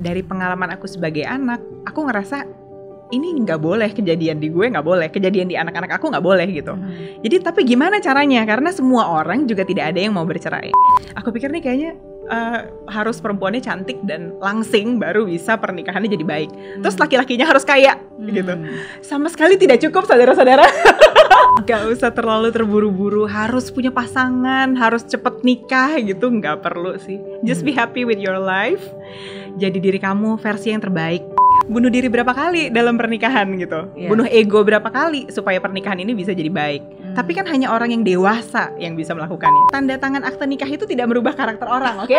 dari pengalaman aku sebagai anak, aku ngerasa ini nggak boleh kejadian di gue, nggak boleh kejadian di anak-anak aku, nggak boleh gitu. Jadi tapi gimana caranya? Karena semua orang juga tidak ada yang mau bercerai. Aku pikir nih kayaknya harus perempuannya cantik dan langsing baru bisa pernikahannya jadi baik. Terus laki-lakinya harus kaya gitu. Sama sekali tidak cukup, saudara-saudara. Gak usah terlalu terburu-buru, harus punya pasangan, harus cepet nikah gitu, nggak perlu sih. Just be happy with your life. Jadi diri kamu versi yang terbaik. Bunuh diri berapa kali dalam pernikahan gitu. Bunuh ego berapa kali supaya pernikahan ini bisa jadi baik. Tapi kan hanya orang yang dewasa yang bisa melakukannya. Tanda tangan akte nikah itu tidak merubah karakter orang, oke?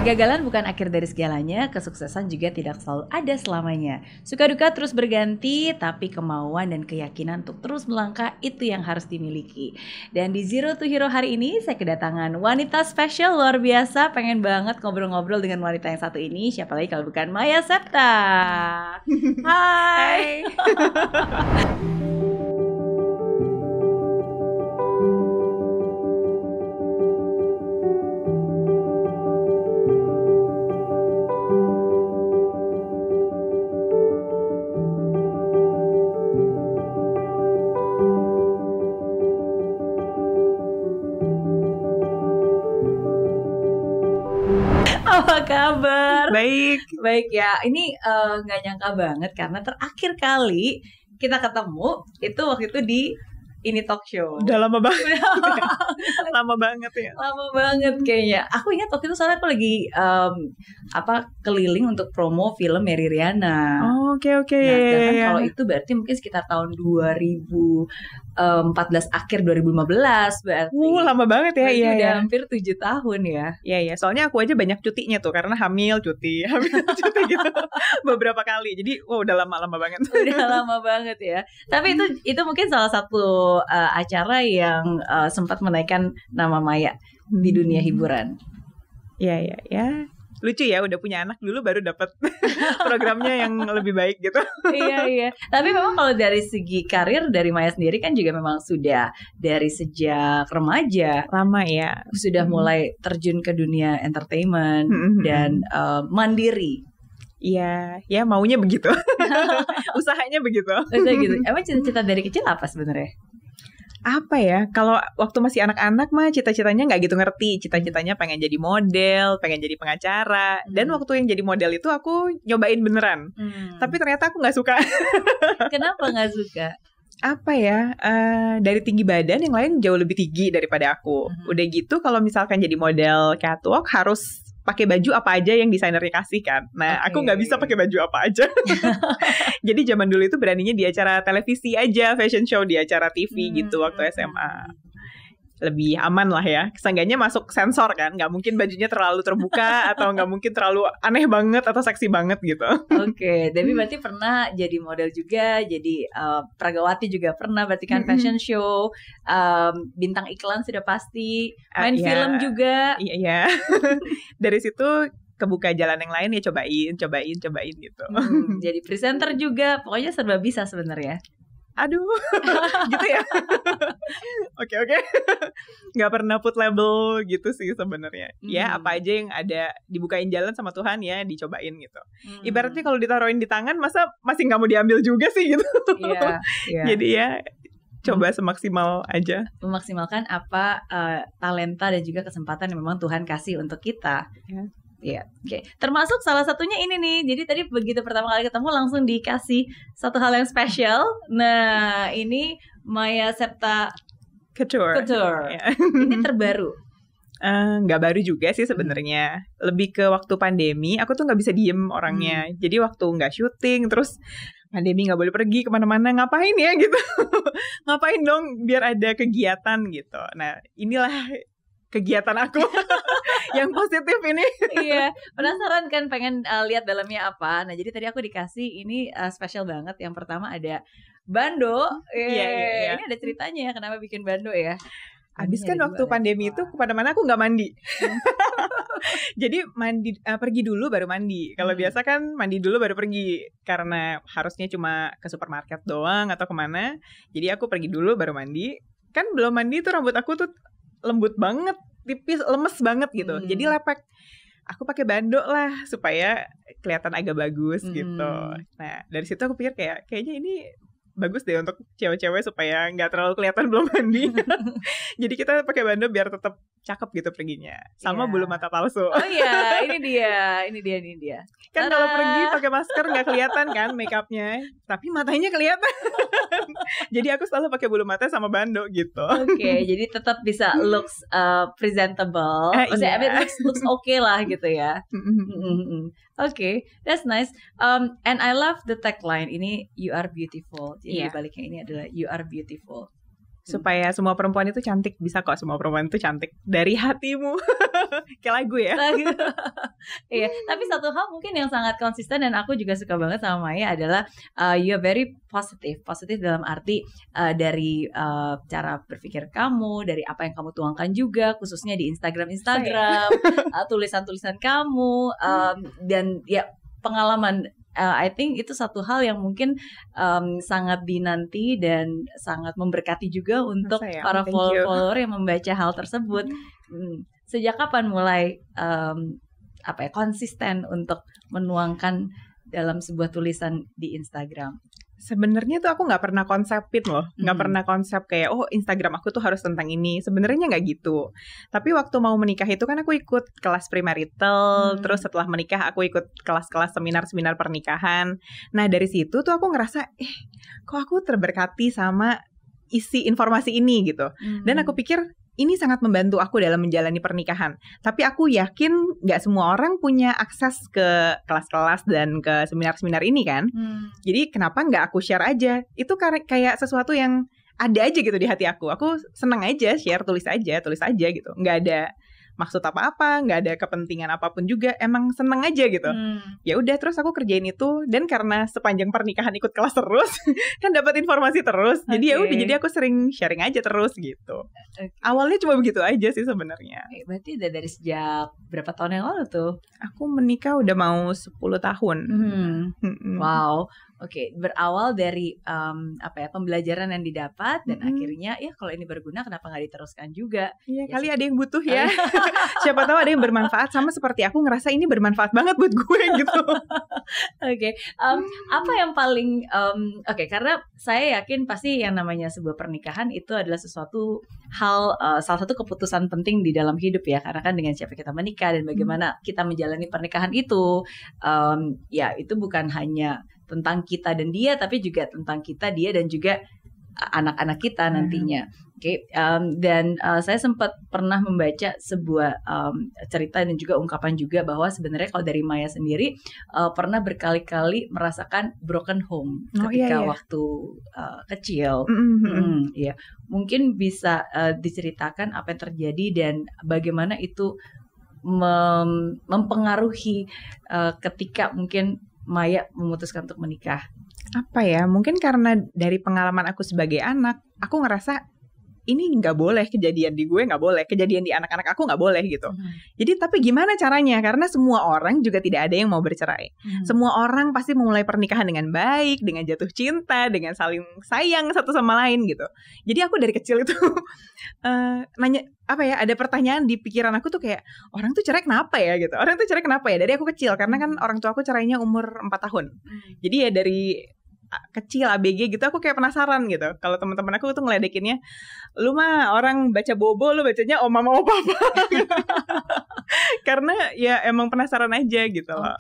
Kegagalan bukan akhir dari segalanya, kesuksesan juga tidak selalu ada selamanya. Suka duka terus berganti, tapi kemauan dan keyakinan untuk terus melangkah itu yang harus dimiliki. Dan di Zero to Hero hari ini saya kedatangan wanita spesial luar biasa. Pengen banget ngobrol-ngobrol dengan wanita yang satu ini. Siapa lagi kalau bukan Maya Septa. Hai. Apa kabar? Baik Ya. Ini nggak nyangka banget karena terakhir kali kita ketemu itu waktu itu di Ini Talk Show. Udah lama banget. Lama banget ya. Lama banget kayaknya. Aku ingat waktu itu soalnya aku lagi keliling untuk promo film Mary Riana. Oh, oke. Nah, sedangkan kalau itu berarti mungkin sekitar tahun 2014 akhir 2015 berarti. Lama banget ya. Iya, udah hampir 7 tahun ya. Iya. Soalnya aku aja banyak cutinya tuh karena hamil cuti gitu beberapa kali. Jadi udah lama banget. Udah lama banget ya. Tapi itu mungkin salah satu acara yang sempat menaikkan nama Maya di dunia hiburan. Iya. Lucu ya, udah punya anak dulu baru dapat programnya yang lebih baik gitu. Iya. Tapi memang kalau dari segi karir dari Maya sendiri kan juga memang sudah dari sejak remaja lama ya. Sudah mulai terjun ke dunia entertainment dan mandiri. Iya, maunya begitu. Usahanya begitu. Emang cita-cita dari kecil apa sebenarnya? Apa ya, kalau waktu masih anak-anak mah cita-citanya nggak gitu ngerti. Cita-citanya pengen jadi model, pengen jadi pengacara. Dan waktu yang jadi model itu aku nyobain beneran. Tapi ternyata aku nggak suka. Kenapa nggak suka? Apa ya, dari tinggi badan yang lain jauh lebih tinggi daripada aku. Udah gitu kalau misalkan jadi model catwalk harus pakai baju apa aja yang desainernya kasih kan. Nah, aku nggak bisa pakai baju apa aja. Jadi zaman dulu itu beraninya di acara televisi aja, fashion show di acara TV gitu waktu SMA. Lebih aman lah ya. Seenggaknya masuk sensor kan, nggak mungkin bajunya terlalu terbuka atau nggak mungkin terlalu aneh banget atau seksi banget gitu. Oke, tapi berarti pernah jadi model juga, jadi pragawati juga pernah, berarti kan fashion show, bintang iklan sudah pasti, main film juga. Iya. Dari situ kebuka jalan yang lain ya cobain gitu. Jadi presenter juga, pokoknya serba bisa sebenarnya. Aduh, gitu ya. Oke. Nggak pernah put label gitu sih sebenarnya. Ya apa aja yang ada dibukain jalan sama Tuhan ya dicobain gitu. Ibaratnya kalau ditaruhin di tangan masa masih nggak mau diambil juga sih gitu. Iya. Jadi ya coba semaksimal aja. Memaksimalkan apa talenta dan juga kesempatan yang memang Tuhan kasih untuk kita. Iya, oke. Termasuk salah satunya ini nih. Jadi tadi begitu pertama kali ketemu langsung dikasih satu hal yang spesial. Nah, ini Maya Septa Couture. Ini terbaru. Nggak baru juga sih sebenarnya. Lebih ke waktu pandemi, aku tuh nggak bisa diem orangnya. Jadi waktu nggak syuting, terus pandemi nggak boleh pergi kemana-mana, ngapain ya gitu. Ngapain dong biar ada kegiatan gitu. Nah, inilah kegiatan aku yang positif ini. Iya, penasaran kan pengen lihat dalamnya apa. Nah, jadi tadi aku dikasih ini spesial banget. Yang pertama ada bando. Iya. Ini ada ceritanya ya kenapa bikin bando ya. Abis kan waktu pandemi itu kemana-mana aku nggak mandi. Jadi pergi dulu baru mandi. Kalau biasa kan mandi dulu baru pergi. Karena harusnya cuma ke supermarket doang atau kemana. Jadi aku pergi dulu baru mandi. Kan belum mandi tuh rambut aku tuh lembut banget. tipis, lemes banget gitu. Jadi lepek. Aku pakai bando lah supaya kelihatan agak bagus gitu. Nah dari situ aku pikir kayaknya ini bagus deh untuk cewek-cewek supaya nggak terlalu kelihatan belum mandi. Jadi kita pakai bando biar tetap cakep gitu perginya. Sama bulu mata palsu. Oh iya, ini dia. Kan kalau pergi pakai masker nggak kelihatan kan makeupnya, tapi matanya kelihatan. Jadi aku selalu pakai bulu mata sama bando gitu. Oke, jadi tetap bisa looks presentable. Maksudnya looks okay lah gitu ya. Oke, that's nice. And I love the tagline ini, you are beautiful. Jadi baliknya ini adalah you are beautiful. Supaya semua perempuan itu cantik. Bisa kok semua perempuan itu cantik dari hatimu. Kayak lagu ya. Iya, tapi satu hal mungkin yang sangat konsisten dan aku juga suka banget sama Maya adalah you are very positive. Positif dalam arti dari cara berpikir kamu, dari apa yang kamu tuangkan juga, khususnya di Instagram, tulisan-tulisan kamu, dan ya pengalaman. I think itu satu hal yang mungkin sangat dinanti dan sangat memberkati juga untuk para follower yang membaca hal tersebut. Sejak kapan mulai konsisten untuk menuangkan dalam sebuah tulisan di Instagram? Sebenarnya tuh aku nggak pernah konsepin loh, nggak pernah konsep kayak Instagram aku tuh harus tentang ini. Sebenarnya nggak gitu. Tapi waktu mau menikah itu kan aku ikut kelas premarital, terus setelah menikah aku ikut kelas-kelas seminar pernikahan. Nah dari situ tuh aku ngerasa, kok aku terberkati sama isi informasi ini gitu. Dan aku pikir ini sangat membantu aku dalam menjalani pernikahan. Tapi aku yakin gak semua orang punya akses ke kelas-kelas dan ke seminar-seminar ini kan. Jadi kenapa gak aku share aja? Itu kayak sesuatu yang ada aja gitu di hati aku. Aku seneng aja share, tulis aja gitu. Gak ada maksud apa-apa, nggak ada kepentingan apapun juga, emang seneng aja gitu. Ya udah, terus aku kerjain itu, dan karena sepanjang pernikahan ikut kelas terus, kan dapat informasi terus. Jadi ya udah, jadi aku sering sharing aja terus gitu. Awalnya cuma begitu aja sih sebenarnya. Berarti udah dari sejak berapa tahun yang lalu tuh? Aku menikah udah mau 10 tahun. Wow. Oke, berawal dari pembelajaran yang didapat dan akhirnya ya kalau ini berguna kenapa nggak diteruskan juga? Iya, kali ada yang butuh ya. Siapa tahu ada yang bermanfaat, sama seperti aku ngerasa ini bermanfaat banget buat gue gitu. Oke, apa yang paling karena saya yakin pasti yang namanya sebuah pernikahan itu adalah sesuatu hal salah satu keputusan penting di dalam hidup ya, karena kan dengan siapa kita menikah dan bagaimana kita menjalani pernikahan itu, ya itu bukan hanya tentang kita dan dia, tapi juga tentang kita, dia, dan juga anak-anak kita nantinya. Oke, dan saya sempat pernah membaca sebuah cerita dan juga ungkapan juga bahwa sebenarnya kalau dari Maya sendiri pernah berkali-kali merasakan broken home ketika waktu kecil. Ya, mungkin bisa diceritakan apa yang terjadi dan bagaimana itu mempengaruhi ketika mungkin Maya memutuskan untuk menikah. Apa ya, mungkin karena dari pengalaman aku sebagai anak, aku ngerasa ini nggak boleh kejadian di gue, nggak boleh kejadian di anak-anak aku, nggak boleh gitu. Jadi tapi gimana caranya? Karena semua orang juga tidak ada yang mau bercerai. Semua orang pasti memulai pernikahan dengan baik, dengan jatuh cinta, dengan saling sayang satu sama lain gitu. Jadi aku dari kecil itu nanya ada pertanyaan di pikiran aku tuh kayak, orang tuh cerai kenapa ya gitu. Orang tuh cerai kenapa ya? Dari aku kecil, karena kan orang tua aku cerainya umur 4 tahun. Jadi ya dari kecil ABG gitu aku kayak penasaran gitu. Kalau teman-teman aku tuh ngeledekinnya, lu mah orang baca bobo, lu bacanya oma mau papa. Karena ya emang penasaran aja gitu loh.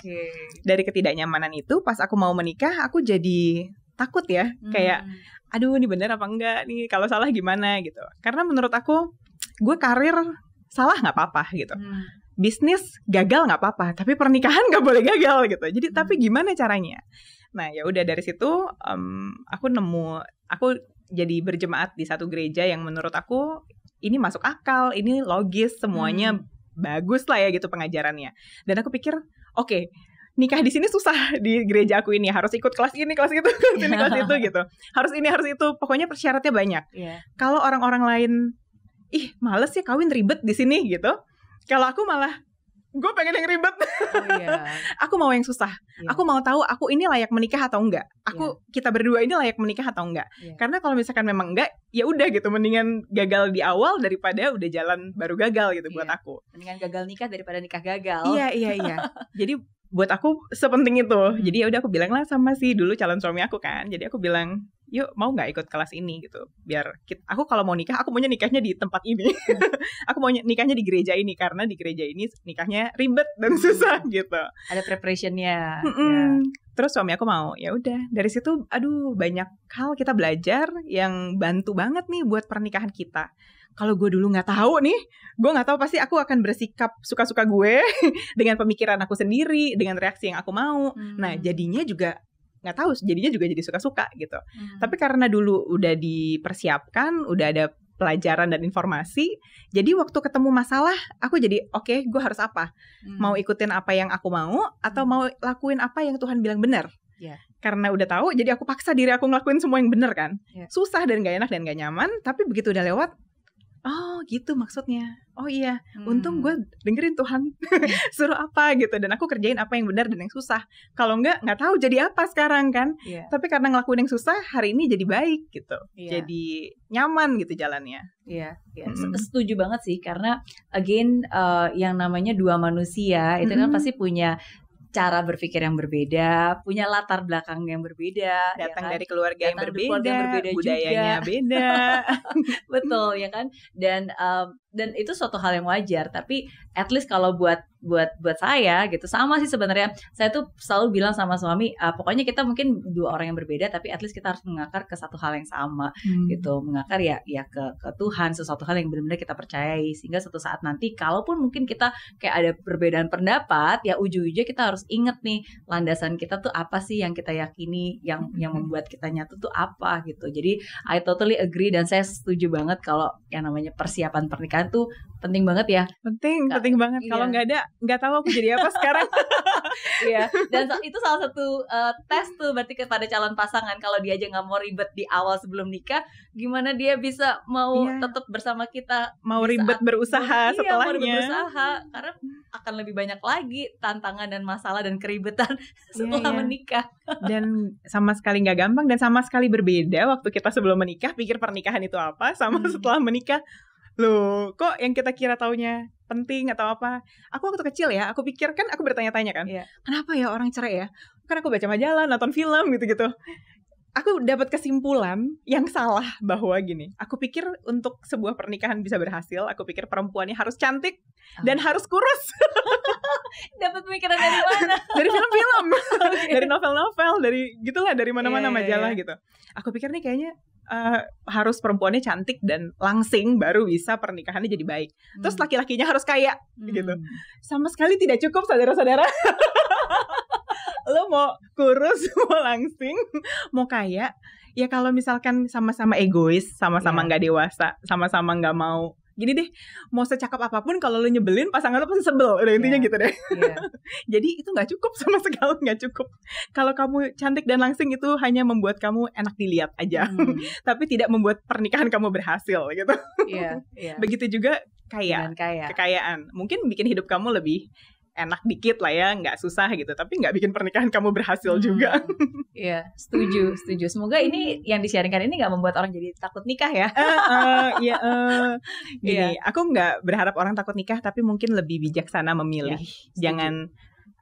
Dari ketidaknyamanan itu pas aku mau menikah aku jadi takut ya. Kayak aduh ini bener apa enggak nih, kalau salah gimana gitu. Karena menurut aku gue karir salah gak apa-apa gitu. Bisnis gagal gak apa-apa, tapi pernikahan gak boleh gagal gitu. Jadi tapi gimana caranya? Nah ya udah dari situ aku jadi berjemaat di satu gereja yang menurut aku ini masuk akal, ini logis, semuanya bagus lah ya gitu pengajarannya. Dan aku pikir oke, nikah di sini susah di gereja aku ini, harus ikut kelas ini, kelas itu, kelas ini, kelas itu gitu. Harus ini, harus itu, pokoknya persyaratnya banyak. Kalau orang-orang lain, males ya kawin ribet di sini gitu. Kalau aku malah gue pengen yang ribet. Aku mau yang susah. Aku mau tahu aku ini layak menikah atau enggak. Kita berdua ini layak menikah atau enggak. Karena kalau misalkan memang enggak, ya udah gitu, mendingan gagal di awal daripada udah jalan baru gagal gitu buat aku. Mendingan gagal nikah daripada nikah gagal. Iya. Jadi buat aku sepenting itu. Jadi ya udah aku bilang lah sama si dulu calon suami aku kan. Jadi aku bilang, yuk mau nggak ikut kelas ini gitu, biar aku kalau mau nikah, aku maunya nikahnya di tempat ini. Aku mau nikahnya di gereja ini, karena di gereja ini nikahnya ribet dan susah gitu, ada preparationnya. Terus suami aku mau, ya udah dari situ aduh banyak hal kita belajar yang bantu banget nih buat pernikahan kita. Kalau gue dulu nggak tahu nih, gue nggak tahu pasti aku akan bersikap suka-suka gue dengan pemikiran aku sendiri, dengan reaksi yang aku mau. Nah jadinya juga nggak tahu, jadinya juga jadi suka-suka gitu. Tapi karena dulu udah dipersiapkan, udah ada pelajaran dan informasi, jadi waktu ketemu masalah, aku jadi oke, gue harus apa? Mau ikutin apa yang aku mau, atau mau lakuin apa yang Tuhan bilang benar? Karena udah tahu, jadi aku paksa diri aku ngelakuin semua yang benar kan. Susah dan gak enak dan gak nyaman, tapi begitu udah lewat, oh gitu maksudnya. Oh iya, untung gue dengerin Tuhan suruh apa gitu, dan aku kerjain apa yang benar dan yang susah. Kalau nggak tahu jadi apa sekarang kan. Tapi karena ngelakuin yang susah, hari ini jadi baik gitu. Jadi nyaman gitu jalannya. Setuju banget sih, karena again yang namanya dua manusia itu kan pasti punya cara berpikir yang berbeda, punya latar belakang yang berbeda, datang dari keluarga yang berbeda, budayanya juga beda. Betul ya kan? Dan itu suatu hal yang wajar, tapi at least kalau buat saya gitu sama sih sebenarnya. Saya tuh selalu bilang sama suami, pokoknya kita mungkin dua orang yang berbeda, tapi at least kita harus mengakar ke satu hal yang sama gitu, mengakar ya ke Tuhan, sesuatu hal yang benar-benar kita percayai, sehingga suatu saat nanti kalaupun mungkin kita kayak ada perbedaan pendapat, ya ujung-ujungnya kita harus inget nih landasan kita tuh apa sih yang kita yakini, yang membuat kita nyatu tuh apa gitu. Jadi I totally agree, dan saya setuju banget kalau yang namanya persiapan pernikahan tuh penting banget ya. Penting banget. Kalau nggak tahu aku jadi apa sekarang. Iya. Dan itu salah satu tes tuh berarti kepada calon pasangan. Kalau dia aja nggak mau ribet di awal sebelum nikah, gimana dia bisa mau tetap bersama kita? Mau ribet berusaha setelahnya. Mau ribet berusaha, karena akan lebih banyak lagi tantangan dan masalah dan keribetan setelah menikah. Dan sama sekali nggak gampang, dan sama sekali berbeda waktu kita sebelum menikah pikir pernikahan itu apa, sama setelah menikah. Loh, kok yang kita kira taunya penting atau apa? Aku waktu kecil ya, aku pikir kan, aku bertanya-tanya kan, kenapa ya orang cerai ya? Kan aku baca majalah, nonton film gitu-gitu. Aku dapat kesimpulan yang salah bahwa gini, aku pikir untuk sebuah pernikahan bisa berhasil, aku pikir perempuannya harus cantik dan harus kurus. Dapat pemikiran dari mana? Dari film-film, dari novel-novel, dari gitulah, dari mana-mana majalah gitu. Aku pikir nih kayaknya harus perempuannya cantik dan langsing baru bisa pernikahannya jadi baik. Terus laki-lakinya harus kaya gitu. Sama sekali tidak cukup, saudara-saudara. Lo mau kurus, mau langsing, mau kaya, ya kalau misalkan sama-sama egois, sama-sama nggak dewasa, sama-sama nggak mau. Gini deh, mau secakap apapun kalau lo nyebelin pasangan lo pasti sebel, udah intinya gitu deh. Jadi itu nggak cukup, sama sekali nggak cukup. Kalau kamu cantik dan langsing itu hanya membuat kamu enak dilihat aja, tapi tidak membuat pernikahan kamu berhasil gitu. Begitu juga kekayaan, mungkin bikin hidup kamu lebih enak dikit lah ya, nggak susah gitu, tapi nggak bikin pernikahan kamu berhasil juga. Iya, setuju. Semoga ini yang disiarkan ini nggak membuat orang jadi takut nikah ya. Gini, aku nggak berharap orang takut nikah, tapi mungkin lebih bijaksana memilih. Jangan,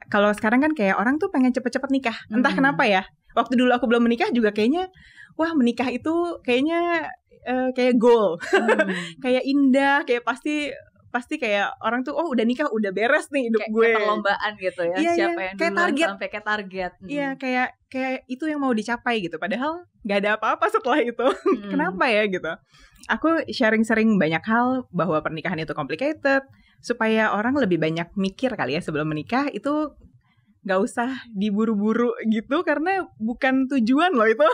kalau sekarang kan kayak orang tuh pengen cepet-cepet nikah, entah kenapa ya. Waktu dulu aku belum menikah juga kayaknya, wah menikah itu kayaknya kayak goal, kayak indah, kayak pasti kayak orang tuh udah nikah udah beres nih hidup kayak gue. Kayak perlombaan gitu ya. Siapa yang kayak target, sampai kayak target. Iya, kayak itu yang mau dicapai gitu. Padahal nggak ada apa-apa setelah itu. Kenapa ya gitu? Aku sharing sering banyak hal bahwa pernikahan itu complicated, supaya orang lebih banyak mikir kali ya sebelum menikah. Itu nggak usah diburu-buru gitu, karena bukan tujuan loh itu.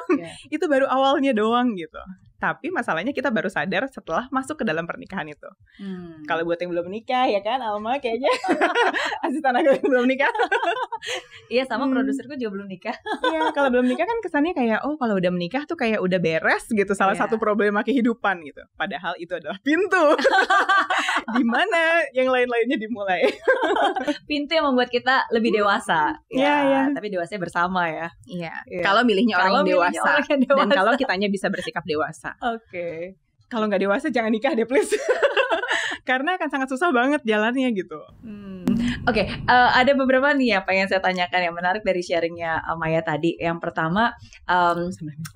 Itu baru awalnya doang gitu. Tapi masalahnya kita baru sadar setelah masuk ke dalam pernikahan itu. Kalau buat yang belum menikah ya kan, Alma kayaknya asisten aku yang belum nikah. Iya, sama produserku juga belum nikah. Iya, kalau belum nikah kan kesannya kayak kalau udah menikah tuh kayak udah beres gitu salah satu problema kehidupan gitu. Padahal itu adalah pintu. Di mana yang lain-lainnya dimulai. Pintu yang membuat kita lebih dewasa. Iya. Tapi dewasanya bersama ya. Iya. Kalau milihnya orang yang dewasa. Dan kalau kitanya bisa bersikap dewasa. Oke. Kalau nggak dewasa jangan nikah deh please. Karena akan sangat susah banget jalannya gitu. Oke, ada beberapa nih apa yang saya tanyakan yang menarik dari sharingnya Maya tadi. Yang pertama,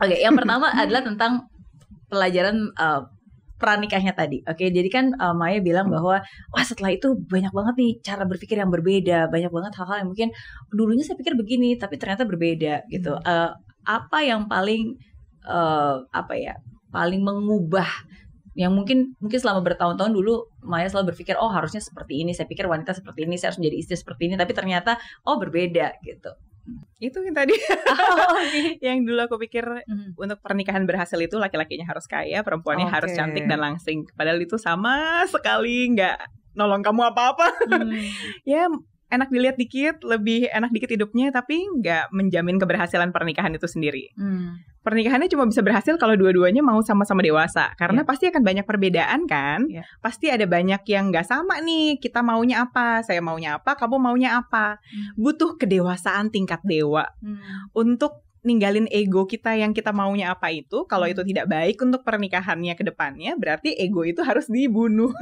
yang pertama adalah tentang pelajaran pranikahnya tadi. Oke, jadi kan Maya bilang bahwa setelah itu banyak banget nih cara berpikir yang berbeda, banyak banget hal-hal yang mungkin dulunya saya pikir begini tapi ternyata berbeda gitu. Apa yang paling paling mengubah yang mungkin selama bertahun-tahun dulu Maya selalu berpikir harusnya seperti ini, saya pikir wanita seperti ini, saya harus menjadi istri seperti ini, tapi ternyata berbeda gitu. Itu yang tadi yang dulu aku pikir untuk pernikahan berhasil itu laki-lakinya harus kaya, perempuannya harus cantik dan langsing. Padahal itu sama sekali nggak nolong kamu apa-apa. Ya enak dilihat dikit, lebih enak dikit hidupnya, tapi nggak menjamin keberhasilan pernikahan itu sendiri. Pernikahannya cuma bisa berhasil kalau dua-duanya mau sama-sama dewasa. Karena pasti akan banyak perbedaan kan. Pasti ada banyak yang gak sama nih. Kita maunya apa, saya maunya apa, kamu maunya apa. Butuh kedewasaan tingkat dewa. Untuk ninggalin ego kita yang kita maunya apa itu. Kalau itu tidak baik untuk pernikahannya ke depannya, berarti ego itu harus dibunuh.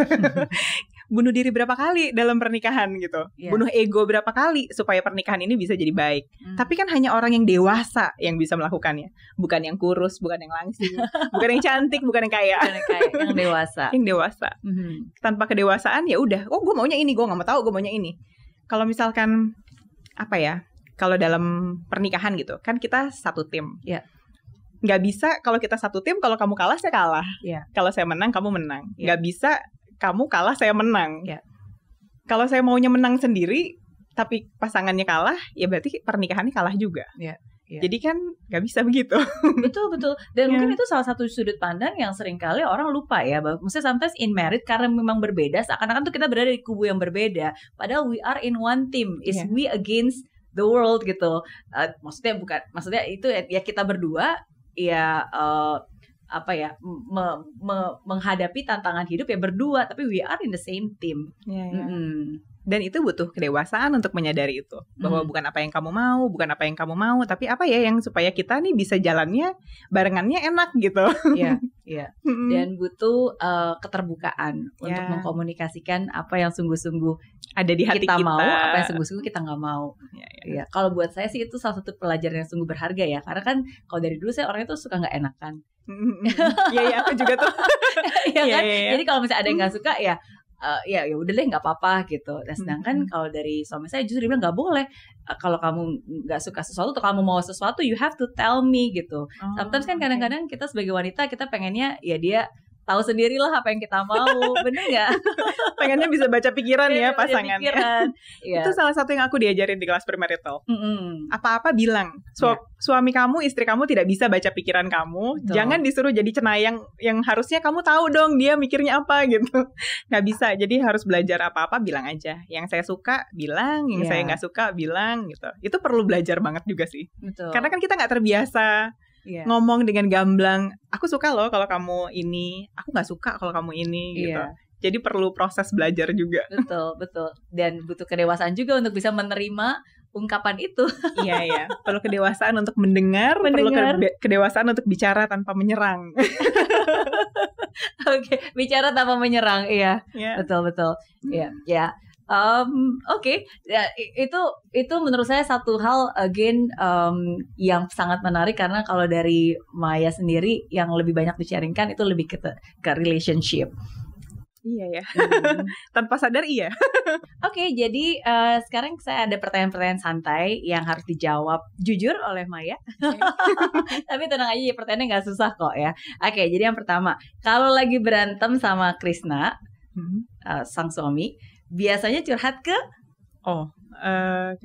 Bunuh diri berapa kali dalam pernikahan gitu. Bunuh ego berapa kali supaya pernikahan ini bisa jadi baik. Tapi kan hanya orang yang dewasa yang bisa melakukannya. Bukan yang kurus, bukan yang langsing, bukan yang cantik, bukan yang kaya. Yang dewasa. Yang dewasa. Tanpa kedewasaan ya udah, gue maunya ini, gue gak mau tahu gue maunya ini. Kalau misalkan kalau dalam pernikahan gitu, kan kita satu tim. Gak bisa kalau kita satu tim, kalau kamu kalah saya kalah. Kalau saya menang kamu menang. Gak bisa kamu kalah, saya menang. Kalau saya maunya menang sendiri, tapi pasangannya kalah, ya berarti pernikahannya kalah juga. Jadi kan nggak bisa begitu. Betul. Dan mungkin itu salah satu sudut pandang yang seringkali orang lupa ya. Maksudnya sometimes in marriage karena memang berbeda, seakan-akan tuh kita berada di kubu yang berbeda. Padahal we are in one team. Is we against the world gitu. Maksudnya itu ya kita berdua ya menghadapi tantangan hidup ya berdua, tapi we are in the same team. Dan itu butuh kedewasaan untuk menyadari itu, bahwa bukan apa yang kamu mau, tapi apa ya yang supaya kita nih bisa jalannya barengannya enak gitu. Dan butuh keterbukaan untuk mengkomunikasikan apa yang sungguh-sungguh ada di hati kita mau, apa yang sungguh-sungguh kita nggak mau. Kalau buat saya sih itu salah satu pelajaran yang sungguh berharga ya, karena kan kalau dari dulu saya orangnya tuh suka nggak enakan. Iya, aku juga tuh. Jadi kalau misalnya ada yang nggak suka ya udah deh nggak apa-apa gitu. Dan sedangkan kalau dari suami saya justru dia bilang nggak boleh. Kalau kamu nggak suka sesuatu atau kamu mau sesuatu, you have to tell me gitu. Sometimes kan kadang-kadang kita sebagai wanita kita pengennya ya dia tahu sendirilah apa yang kita mau, bener nggak? Pengennya bisa baca pikiran ya pasangannya. Itu salah satu yang aku diajarin di kelas premarital. Apa-apa bilang. Suami kamu, istri kamu tidak bisa baca pikiran kamu. Betul. Jangan disuruh jadi cenayang yang harusnya kamu tahu dong dia mikirnya apa gitu. Nggak bisa. Jadi harus belajar apa-apa bilang aja. Yang saya suka bilang, yang saya nggak suka bilang gitu. Itu perlu belajar banget juga sih. Betul. Karena kan kita nggak terbiasa. Ngomong dengan gamblang, aku suka loh kalau kamu ini, aku nggak suka kalau kamu ini gitu. Jadi perlu proses belajar juga. Betul. Dan butuh kedewasaan juga untuk bisa menerima ungkapan itu. Iya. Perlu kedewasaan untuk mendengar. Perlu kedewasaan untuk bicara tanpa menyerang. Oke, bicara tanpa menyerang, iya. Betul. Iya. Oke. Ya, itu menurut saya satu hal again yang sangat menarik, karena kalau dari Maya sendiri yang lebih banyak di-sharingkan itu lebih ke relationship. Iya ya. Tanpa sadar iya. Oke, jadi sekarang saya ada pertanyaan-pertanyaan santai yang harus dijawab jujur oleh Maya. Tapi tenang aja, pertanyaannya nggak susah kok ya. Oke, jadi yang pertama, kalau lagi berantem sama Krishna, sang suami, biasanya curhat ke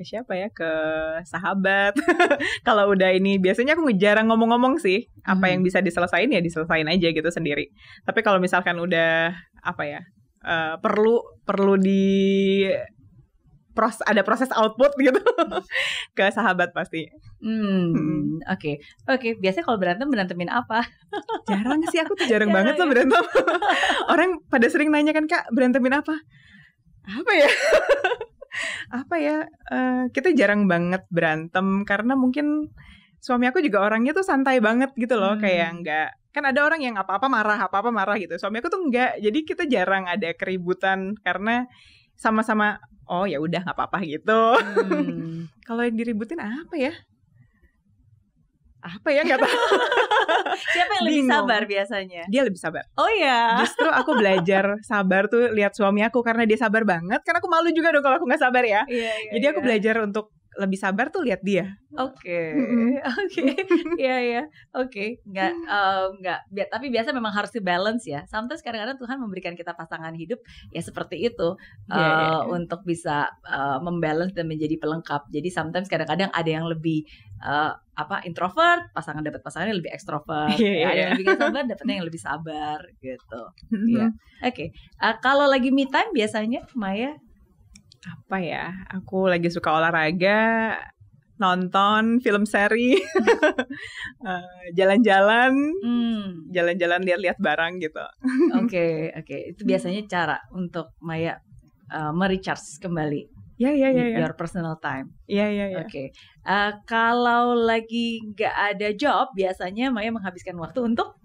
siapa ya? Ke sahabat. Kalau udah ini biasanya aku jarang ngomong-ngomong sih. Apa yang bisa diselesain ya diselesain aja gitu sendiri. Tapi kalau misalkan udah perlu ada proses output gitu ke sahabat pasti. Oke. Biasanya kalau berantemin apa? Jarang sih, aku tuh jarang banget loh berantem. Orang pada sering nanya kan, Kak, berantemin apa? Apa ya? Kita jarang banget berantem karena mungkin suami aku juga orangnya tuh santai banget gitu loh, kayak enggak. Kan ada orang yang apa-apa marah gitu. Suami aku tuh enggak. Jadi kita jarang ada keributan karena sama-sama oh ya udah nggak apa-apa gitu. Kalau yang diributin apa ya nggak tahu. Siapa yang lebih sabar biasanya? Dia lebih sabar. Oh ya. Justru aku belajar sabar tuh lihat suami aku karena dia sabar banget. Karena aku malu juga dong kalau aku nggak sabar ya. Jadi aku belajar untuk lebih sabar tuh lihat dia. Oke. Iya. Oke. Nggak. Tapi biasa memang harus di-balance ya. Sometimes kadang-kadang Tuhan memberikan kita pasangan hidup ya seperti itu untuk bisa membalance dan menjadi pelengkap. Jadi sometimes kadang-kadang ada yang lebih introvert, dapat pasangan yang lebih ekstrovert. Ada yang lebih gak sabar, dapatnya yang lebih sabar gitu. Oke. Kalau lagi me time biasanya Maya apa ya? Aku lagi suka olahraga, nonton film seri, jalan-jalan lihat-lihat barang gitu. Oke. Itu biasanya cara untuk Maya merecharge kembali. Your personal time. Iya. Oke. Kalau lagi nggak ada job, biasanya Maya menghabiskan waktu untuk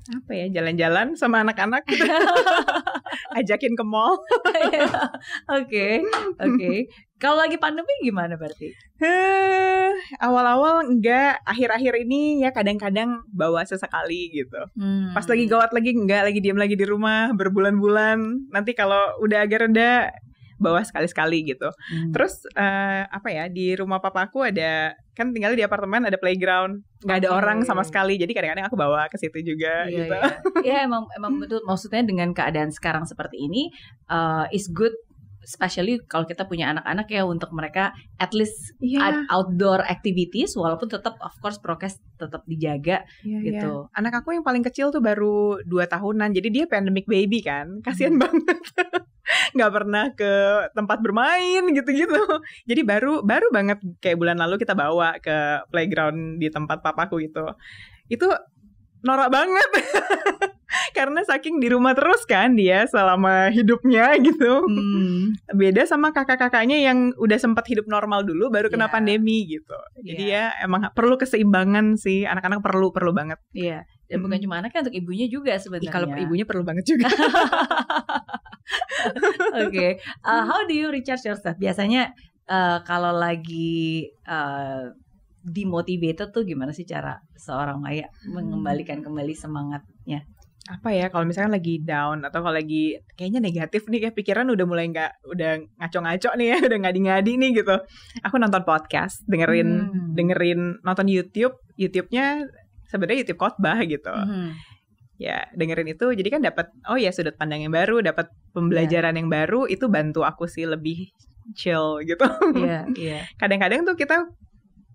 apa ya, jalan-jalan sama anak-anak gitu. Ajakin ke mall. Oke. Kalau lagi pandemi gimana berarti? Awal-awal enggak, akhir-akhir ini ya kadang-kadang bawa sesekali gitu. Pas lagi gawat lagi enggak, lagi diam lagi di rumah berbulan-bulan. Nanti kalau udah agak reda bawa sekali-sekali gitu. Terus di rumah papaku ada, kan tinggal di apartemen, ada playground, nggak ada orang sama sekali, jadi kadang-kadang aku bawa ke situ juga gitu. Iya emang betul, maksudnya dengan keadaan sekarang seperti ini is good, especially kalau kita punya anak-anak ya, untuk mereka at least outdoor activities, walaupun tetap of course prokes tetap dijaga gitu. Anak aku yang paling kecil tuh baru 2 tahunan, jadi dia pandemic baby kan, kasian banget. Nggak pernah ke tempat bermain gitu-gitu. Jadi baru banget kayak bulan lalu kita bawa ke playground di tempat papaku gitu. Itu norak banget. Karena saking di rumah terus kan dia selama hidupnya gitu. Beda sama kakak-kakaknya yang udah sempat hidup normal dulu baru kena pandemi gitu. Jadi ya emang perlu keseimbangan sih. Anak-anak perlu banget. Iya. Dan bukan cuma anaknya, untuk ibunya juga sebenarnya. Kalau ibunya perlu banget juga. Oke. How do you recharge yourself? Biasanya kalau lagi demotivated tuh gimana sih cara seorang Maya mengembalikan kembali semangatnya? Apa ya, kalau misalkan lagi down atau kalau lagi kayaknya negatif nih, kayak pikiran udah mulai udah ngaco-ngaco nih ya, udah ngadi-ngadi nih gitu. Aku nonton podcast, dengerin nonton YouTube-nya sebenarnya YouTube khotbah gitu. Ya, dengerin itu jadi kan dapat sudut pandang yang baru, dapat pembelajaran yang baru, itu bantu aku sih lebih chill gitu. Kadang-kadang tuh kita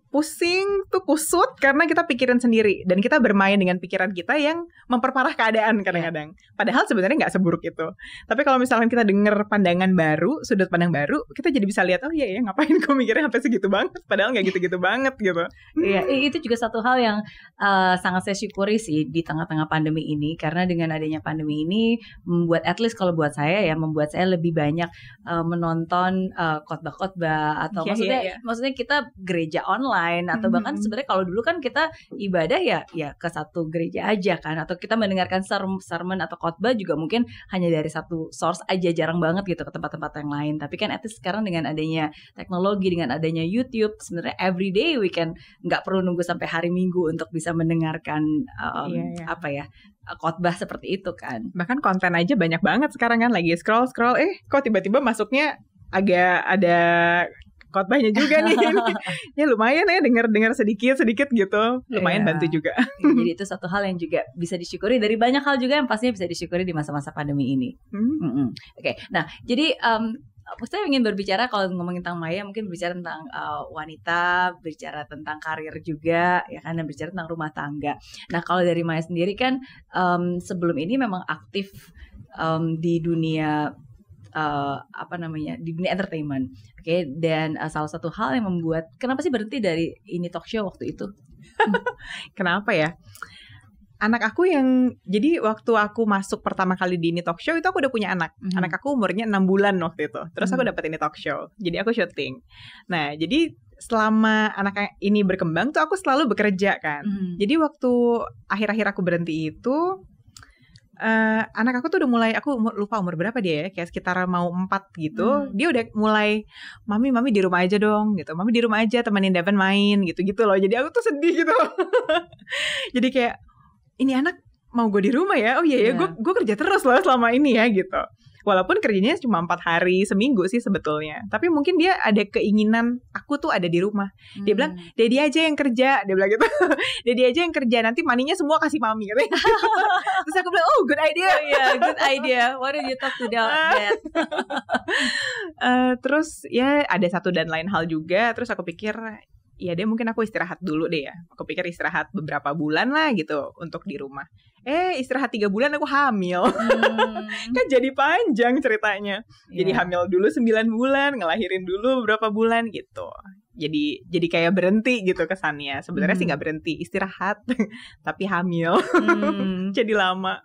pusing tuh kusut karena kita pikirin sendiri dan kita bermain dengan pikiran kita yang memperparah keadaan kadang-kadang. Padahal sebenarnya nggak seburuk itu. Tapi kalau misalkan kita denger pandangan baru, sudut pandang baru, kita jadi bisa lihat ngapain gue mikirnya sampai segitu banget, padahal nggak gitu-gitu banget gitu. Iya, itu juga satu hal yang sangat saya syukuri sih di tengah-tengah pandemi ini, karena dengan adanya pandemi ini membuat, at least kalau buat saya ya, membuat saya lebih banyak menonton khotbah-khotbah atau maksudnya kita gereja online atau bahkan sebenarnya kalau dulu kan kita ibadah ya ke satu gereja aja kan, atau kita mendengarkan sermon atau khotbah juga mungkin hanya dari satu source aja, jarang banget gitu ke tempat-tempat yang lain. Tapi kan at least sekarang dengan adanya teknologi, dengan adanya YouTube, sebenarnya everyday we can, nggak perlu nunggu sampai hari Minggu untuk bisa mendengarkan khotbah seperti itu kan. Bahkan konten aja banyak banget sekarang kan, lagi scroll kok tiba-tiba masuknya agak ada khotbahnya juga nih. Ya lumayan ya dengar sedikit gitu. Lumayan bantu juga. Jadi itu satu hal yang juga bisa disyukuri dari banyak hal juga yang pastinya bisa disyukuri di masa-masa pandemi ini. Oke. Nah, jadi saya ingin berbicara, kalau ngomongin tentang Maya, mungkin berbicara tentang wanita, berbicara tentang karir juga, ya kan, dan berbicara tentang rumah tangga. Nah, kalau dari Maya sendiri kan sebelum ini memang aktif di dunia di dunia entertainment. Oke, dan salah satu hal yang membuat kenapa sih berhenti dari ini talk show waktu itu? Kenapa ya? Anak aku jadi waktu aku masuk pertama kali di ini talk show itu aku udah punya anak. Anak aku umurnya 6 bulan waktu itu. Terus aku dapet ini talk show. Jadi aku syuting. Nah, jadi selama anak ini berkembang tuh aku selalu bekerja kan. Jadi waktu akhir-akhir aku berhenti itu anak aku tuh udah mulai, aku lupa umur berapa dia ya, kayak sekitar mau 4 gitu. Dia udah mulai, mami di rumah aja dong gitu. Mami di rumah aja temenin Devin main gitu-gitu loh. Jadi aku tuh sedih gitu. Jadi kayak ini anak mau gue di rumah ya, oh iya ya, gue kerja terus loh selama ini ya gitu. Walaupun kerjanya cuma 4 hari seminggu sih sebetulnya, tapi mungkin dia ada keinginan aku tuh ada di rumah. Dia bilang, Daddy aja yang kerja, dia bilang gitu. Daddy aja yang kerja, nanti maninya semua kasih mami katanya. Terus aku bilang, oh good idea. Oh yeah, good idea. Why don't you talk to that? Terus ya ada satu dan lain hal juga. Terus aku pikir, ya deh mungkin aku istirahat dulu deh ya. Aku pikir istirahat beberapa bulan lah gitu untuk di rumah. Istirahat 3 bulan aku hamil. Kan jadi panjang ceritanya. Jadi hamil dulu 9 bulan, ngelahirin dulu beberapa bulan gitu. Jadi kayak berhenti gitu kesannya. Sebenarnya sih nggak berhenti, istirahat tapi hamil. Jadi lama.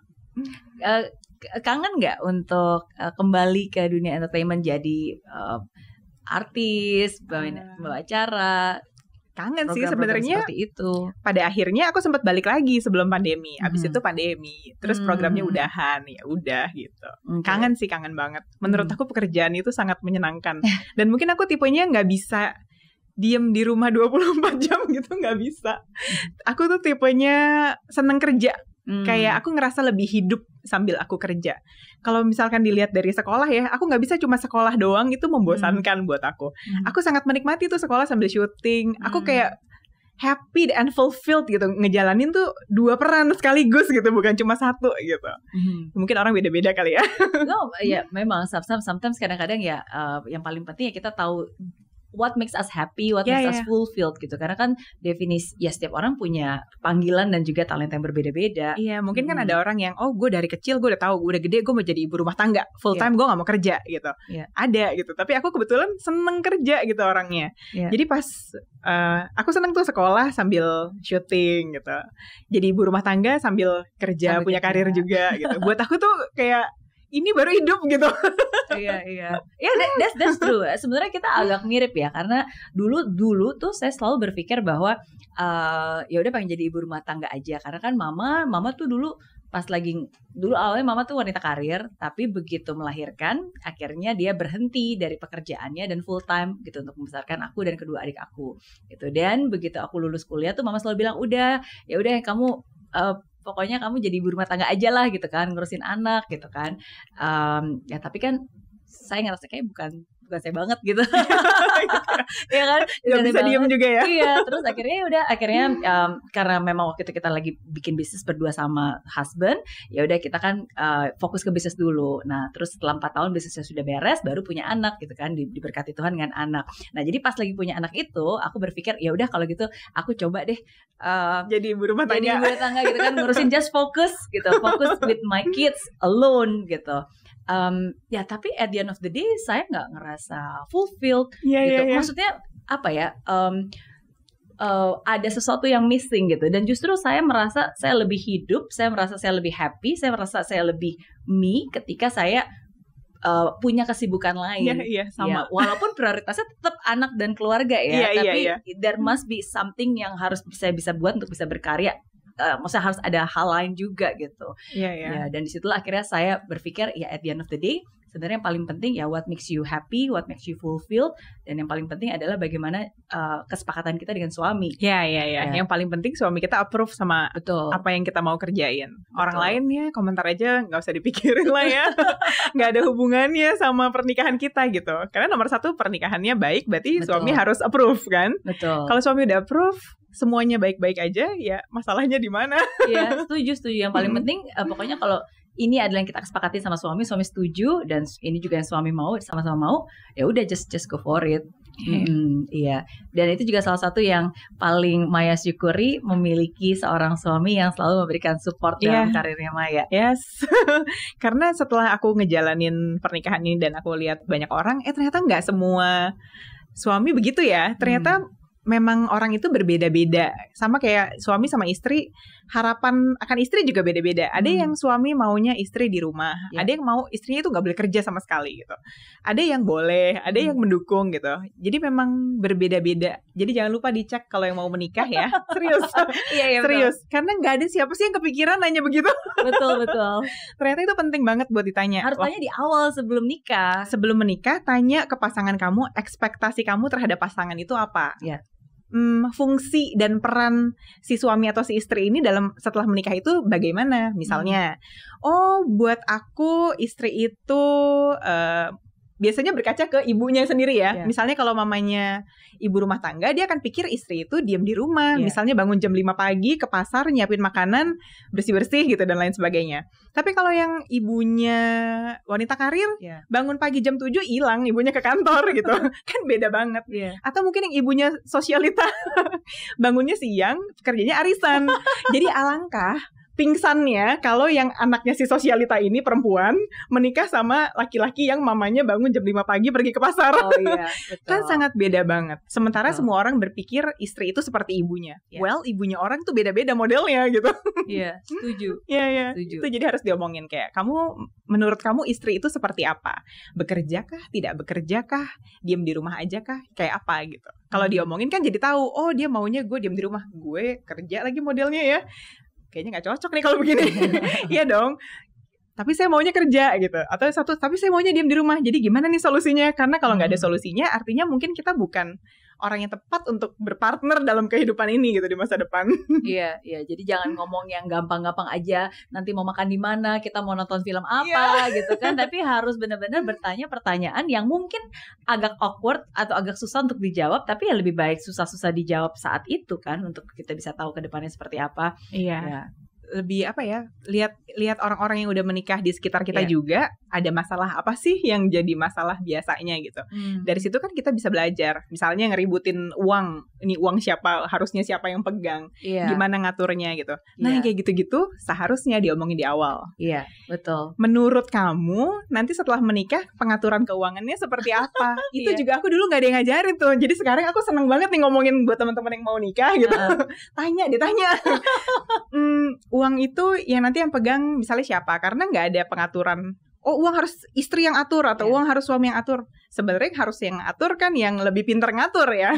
Kangen nggak untuk kembali ke dunia entertainment, jadi artis, bawa acara? Kangen sih sebenarnya. Seperti itu. Pada akhirnya aku sempat balik lagi sebelum pandemi. Abis itu pandemi, terus programnya udahan, ya udah gitu. Kangen sih, kangen banget. Menurut aku pekerjaan itu sangat menyenangkan. Dan mungkin aku tipenya nggak bisa diem di rumah 24 jam gitu, nggak bisa. Aku tuh tipenya seneng kerja. Kayak aku ngerasa lebih hidup sambil aku kerja. Kalau misalkan dilihat dari sekolah ya, aku nggak bisa cuma sekolah doang, itu membosankan buat aku. Aku sangat menikmati tuh sekolah sambil syuting. Aku kayak happy and fulfilled gitu, ngejalanin tuh 2 peran sekaligus gitu, bukan cuma 1 gitu. Mungkin orang beda-beda kali ya. No, ya memang sometimes kadang-kadang ya yang paling penting ya kita tahu what makes us happy, what makes us fulfilled gitu. Karena kan definisi, ya setiap orang punya panggilan dan juga talenta yang berbeda-beda. Iya, mungkin kan ada orang yang, gue dari kecil gue udah tahu, gue udah gede gue mau jadi ibu rumah tangga, full time gue gak mau kerja gitu. Ada gitu, tapi aku kebetulan seneng kerja gitu orangnya. Jadi pas aku seneng tuh sekolah sambil syuting gitu. Jadi ibu rumah tangga sambil kerja, punya karir juga gitu. Buat aku tuh kayak ini baru hidup gitu. Iya. Ya, that's true. Sebenarnya kita agak mirip ya, karena dulu tuh saya selalu berpikir bahwa ya udah pengen jadi ibu rumah tangga aja, karena kan mama tuh dulu awalnya mama tuh wanita karir, tapi begitu melahirkan akhirnya dia berhenti dari pekerjaannya dan full time gitu untuk membesarkan aku dan kedua adik aku gitu. Dan begitu aku lulus kuliah tuh mama selalu bilang, udah kamu pokoknya kamu jadi ibu rumah tangga aja lah gitu kan, ngurusin anak gitu kan. Ya tapi kan saya ngerasa kayak bukan saya banget gitu. Ya kan, gak bisa diem juga ya. Iya, terus akhirnya karena memang waktu itu kita lagi bikin bisnis berdua sama husband, ya udah kita kan fokus ke bisnis dulu. Nah terus setelah 4 tahun bisnisnya sudah beres, baru punya anak gitu kan, diberkati Tuhan dengan anak. Nah jadi pas lagi punya anak itu, aku berpikir ya udah kalau gitu aku coba deh jadi ibu rumah tangga. Jadi ibu rumah tangga gitu kan, ngurusin just fokus with my kids alone gitu. Ya tapi at the end of the day saya nggak ngerasa fulfilled gitu. Maksudnya apa ya? Ada sesuatu yang missing gitu. Dan justru saya merasa saya lebih hidup, saya merasa saya lebih happy, saya merasa saya lebih me ketika saya punya kesibukan lain. Iya, sama. Ya, walaupun prioritasnya tetap anak dan keluarga ya, tapi there must be something yang harus saya bisa buat untuk bisa berkarya. Maksudnya harus ada hal lain juga gitu. Ya, dan disitulah akhirnya saya berpikir ya at the end of the day sebenarnya yang paling penting ya what makes you happy, what makes you fulfilled, dan yang paling penting adalah bagaimana kesepakatan kita dengan suami. Ya. Yang paling penting suami kita approve sama apa yang kita mau kerjain. Orang lain ya komentar aja nggak usah dipikirin lah ya. Nggak ada hubungannya sama pernikahan kita gitu. Karena nomor 1 pernikahannya baik, berarti suami harus approve kan. Kalau suami udah approve, semuanya baik-baik aja, ya masalahnya di mana? Iya, setuju. Yang paling penting pokoknya kalau ini adalah yang kita kesepakati sama suami setuju, dan ini juga yang suami mau, sama-sama mau, ya udah just go for it. Iya, dan itu juga salah satu yang paling Maya syukuri, memiliki seorang suami yang selalu memberikan support dalam karirnya Maya. Yes, karena setelah aku ngejalanin pernikahan ini dan aku lihat banyak orang, ternyata nggak semua suami begitu ya. Ternyata memang orang itu berbeda-beda. Sama kayak suami sama istri, harapan akan istri juga beda-beda. Ada yang suami maunya istri di rumah, ada yang mau istrinya itu nggak boleh kerja sama sekali gitu. Ada yang boleh, ada yang mendukung gitu. Jadi memang berbeda-beda. Jadi jangan lupa dicek kalau yang mau menikah ya. Serius. Iya, serius. Karena nggak ada siapa sih yang kepikiran nanya begitu. Betul. Ternyata itu penting banget buat ditanya. Harus tanya di awal sebelum nikah. Sebelum menikah, tanya ke pasangan kamu, ekspektasi kamu terhadap pasangan itu apa. Fungsi dan peran si suami atau si istri ini dalam setelah menikah itu bagaimana? Misalnya, buat aku istri itu biasanya berkaca ke ibunya sendiri ya. Misalnya kalau mamanya ibu rumah tangga, dia akan pikir istri itu diam di rumah. Misalnya bangun jam 5 pagi ke pasar, nyiapin makanan, bersih-bersih gitu dan lain sebagainya. Tapi kalau yang ibunya wanita karir, bangun pagi jam 7 hilang, ibunya ke kantor gitu. Kan beda banget. Atau mungkin yang ibunya sosialita, bangunnya siang, kerjanya arisan. Jadi alangkah pingsannya kalau yang anaknya si sosialita ini perempuan menikah sama laki-laki yang mamanya bangun jam 5 pagi pergi ke pasar. Betul. Kan sangat beda banget. Sementara semua orang berpikir istri itu seperti ibunya. Well, ibunya orang tuh beda-beda modelnya gitu. Setuju. Setuju. Itu jadi harus diomongin kayak, menurut kamu istri itu seperti apa? Bekerja kah? Tidak bekerja kah? Diam di rumah aja kah? Kayak apa gitu. Kalau diomongin kan jadi tahu, dia maunya gue diam di rumah, gue kerja lagi modelnya ya. Kayaknya nggak cocok nih kalau begini. Iya dong. Tapi saya maunya kerja gitu. Atau tapi saya maunya diam di rumah. Jadi gimana nih solusinya? Karena kalau nggak ada solusinya, artinya mungkin kita bukan orang yang tepat untuk berpartner dalam kehidupan ini gitu di masa depan. Iya. Jadi jangan ngomong yang gampang-gampang aja. Nanti mau makan di mana? Kita mau nonton film apa? Gitu kan? Tapi harus benar-benar bertanya pertanyaan yang mungkin agak awkward atau agak susah untuk dijawab. Tapi ya lebih baik susah-susah dijawab saat itu kan, untuk kita bisa tahu ke depannya seperti apa. Iya. Lebih lihat orang-orang yang udah menikah di sekitar kita juga ada masalah apa sih yang jadi masalah biasanya gitu. Dari situ kan kita bisa belajar. Misalnya ngeributin uang, ini uang siapa, harusnya siapa yang pegang, gimana ngaturnya gitu. Nah yang kayak gitu-gitu seharusnya diomongin di awal. Iya, betul. Menurut kamu nanti setelah menikah pengaturan keuangannya seperti apa? Itu juga aku dulu nggak ada yang ngajarin tuh. Jadi sekarang aku seneng banget nih ngomongin buat teman-teman yang mau nikah gitu. Ditanya. Uang itu yang nanti yang pegang misalnya siapa? Karena nggak ada pengaturan. Uang harus istri yang atur atau uang harus suami yang atur. Sebenarnya harus yang atur kan yang lebih pintar ngatur ya.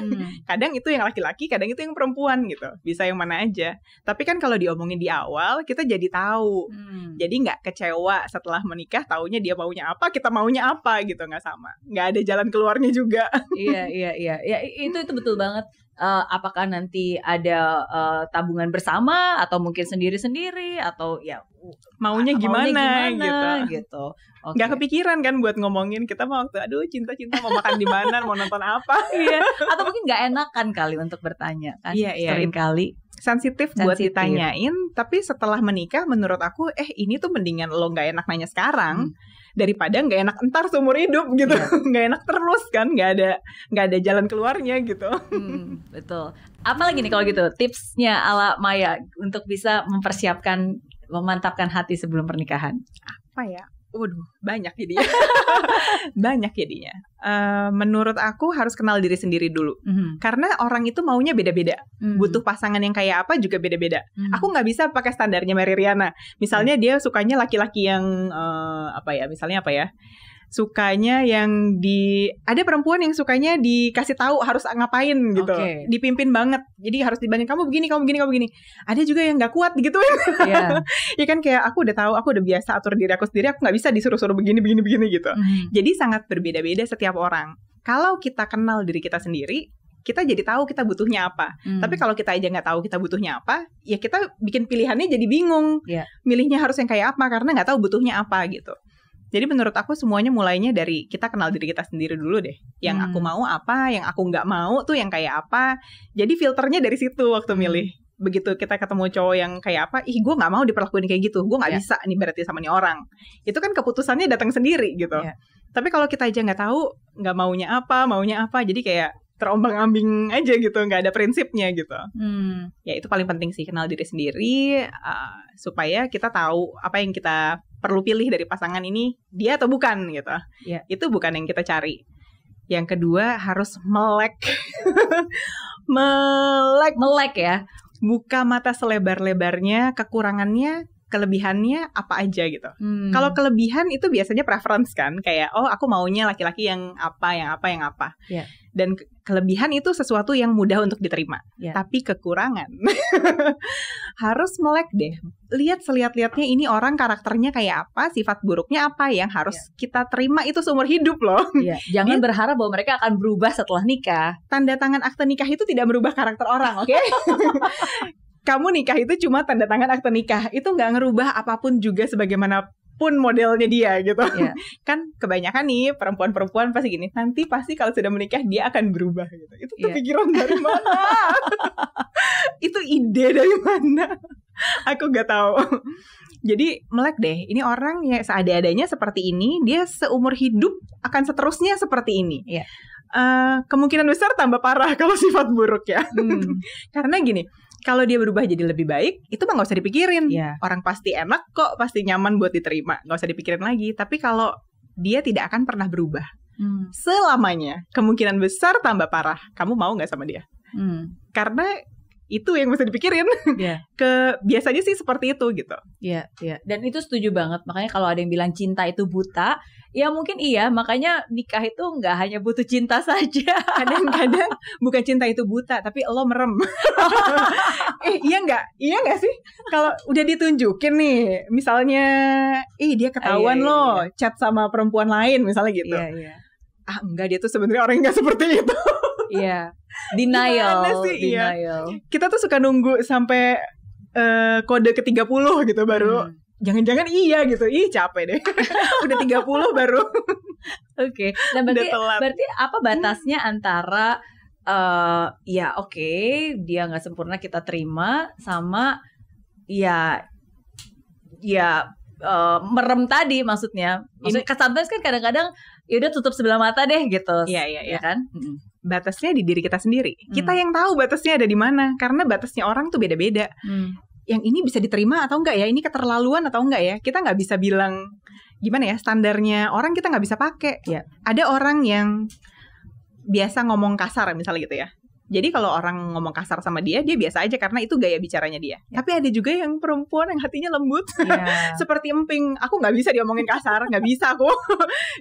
Kadang itu yang laki-laki, kadang itu yang perempuan gitu. Bisa yang mana aja. Tapi kan kalau diomongin di awal, kita jadi tahu. Jadi nggak kecewa setelah menikah, taunya dia maunya apa, kita maunya apa gitu, nggak sama. Nggak ada jalan keluarnya juga. Iya. Ya, itu betul banget. Apakah nanti ada tabungan bersama atau mungkin sendiri-sendiri atau ya maunya gimana gitu. Okay. Nggak kepikiran kan buat ngomongin, kita mau waktu cinta-cinta mau makan di mana, mau nonton apa. Atau mungkin nggak enakan kali untuk bertanya kan. Sering kali sensitif buat ditanyain, tapi setelah menikah menurut aku ini tuh mendingan lo nggak enak nanya sekarang daripada nggak enak entar seumur hidup gitu. Nggak enak terus kan, nggak ada jalan keluarnya gitu. Betul. Apalagi nih kalau gitu tipsnya ala Maya untuk bisa memantapkan hati sebelum pernikahan? Apa ya? Waduh, banyak jadinya. Menurut aku harus kenal diri sendiri dulu. Karena orang itu maunya beda-beda. Butuh pasangan yang kayak apa juga beda-beda. Aku nggak bisa pakai standarnya Mary Riana. Misalnya dia sukanya laki-laki yang sukanya yang ada perempuan yang sukanya dikasih tahu harus ngapain gitu, dipimpin banget, jadi harus dibanding kamu begini. Ada juga yang nggak kuat digituin. Ya kan, kayak aku udah tahu, aku udah biasa atur diri aku sendiri, aku nggak bisa disuruh-suruh begini gitu. Jadi sangat berbeda-beda setiap orang. Kalau kita kenal diri kita sendiri, kita jadi tahu kita butuhnya apa. Tapi kalau kita aja nggak tahu kita butuhnya apa, ya kita bikin pilihannya jadi bingung. Milihnya harus yang kayak apa karena nggak tahu butuhnya apa gitu. Jadi menurut aku semuanya mulainya dari kita kenal diri kita sendiri dulu deh. Yang aku mau apa, yang aku nggak mau tuh yang kayak apa. Jadi filternya dari situ waktu milih. Begitu kita ketemu cowok yang kayak apa, gue nggak mau diperlakuin kayak gitu, gue nggak bisa nih berarti sama nih orang. Itu kan keputusannya datang sendiri gitu. Tapi kalau kita aja nggak tahu, nggak maunya apa, jadi kayak terombang-ambing aja gitu, nggak ada prinsipnya gitu. Ya itu paling penting sih, kenal diri sendiri, supaya kita tahu apa yang kita perlu pilih dari pasangan ini, dia atau bukan gitu. Itu bukan yang kita cari. Yang kedua harus melek. melek ya. Buka mata selebar-lebarnya, kekurangannya, kelebihannya apa aja gitu. Kalau kelebihan itu biasanya preference kan, kayak aku maunya laki-laki yang apa. Dan kelebihan itu sesuatu yang mudah untuk diterima. Tapi kekurangan harus melek deh. Lihat selihat-lihatnya ini orang karakternya kayak apa, sifat buruknya apa yang harus kita terima itu seumur hidup loh. Jangan berharap bahwa mereka akan berubah setelah nikah. Tanda tangan akte nikah itu tidak merubah karakter orang, oke? Kamu nikah itu cuma tanda tangan akte nikah. Itu nggak ngerubah apapun juga sebagaimanapun modelnya dia gitu. Kan kebanyakan nih perempuan-perempuan pasti gini, nanti pasti kalau sudah menikah dia akan berubah gitu. Itu tuh pikiran dari mana? Itu ide dari mana? Aku nggak tahu. Jadi melek deh, ini orang yang seada-adanya seperti ini, dia seumur hidup akan seterusnya seperti ini. Kemungkinan besar tambah parah kalau sifat buruk ya. Karena gini, kalau dia berubah jadi lebih baik, itu mah gak usah dipikirin. Orang pasti enak kok, pasti nyaman buat diterima. Gak usah dipikirin lagi. Tapi kalau dia tidak akan pernah berubah selamanya, kemungkinan besar tambah parah. Kamu mau gak sama dia? Karena itu yang mesti dipikirin. Biasanya sih seperti itu gitu. Dan itu setuju banget. Makanya kalau ada yang bilang cinta itu buta, ya mungkin iya. Makanya nikah itu nggak hanya butuh cinta saja. Kadang-kadang bukan cinta itu buta, tapi lo merem. Iya nggak sih? Kalau udah ditunjukin nih, misalnya, dia ketahuan lo chat sama perempuan lain, misalnya gitu. Enggak, dia tuh sebenarnya orang yang nggak seperti itu. Denial. Kita tuh suka nunggu sampai kode ke-30 gitu baru. Jangan-jangan iya gitu. Capek deh. Udah 30 baru. Oke. Nah berarti apa batasnya antara dia nggak sempurna kita terima, sama merem tadi maksudnya. Sometimes kan kadang-kadang ya udah tutup sebelah mata deh gitu. Iya kan? Batasnya di diri kita sendiri. Kita yang tahu batasnya ada di mana. Karena batasnya orang tuh beda-beda. Yang ini bisa diterima atau enggak ya? Ini keterlaluan atau enggak ya? Kita nggak bisa bilang gimana ya, standarnya orang kita nggak bisa pakai. Ada orang yang biasa ngomong kasar misalnya gitu ya. Jadi kalau orang ngomong kasar sama dia biasa aja karena itu gaya bicaranya dia. Tapi ada juga yang perempuan yang hatinya lembut. Seperti emping, aku gak bisa diomongin kasar, gak bisa aku.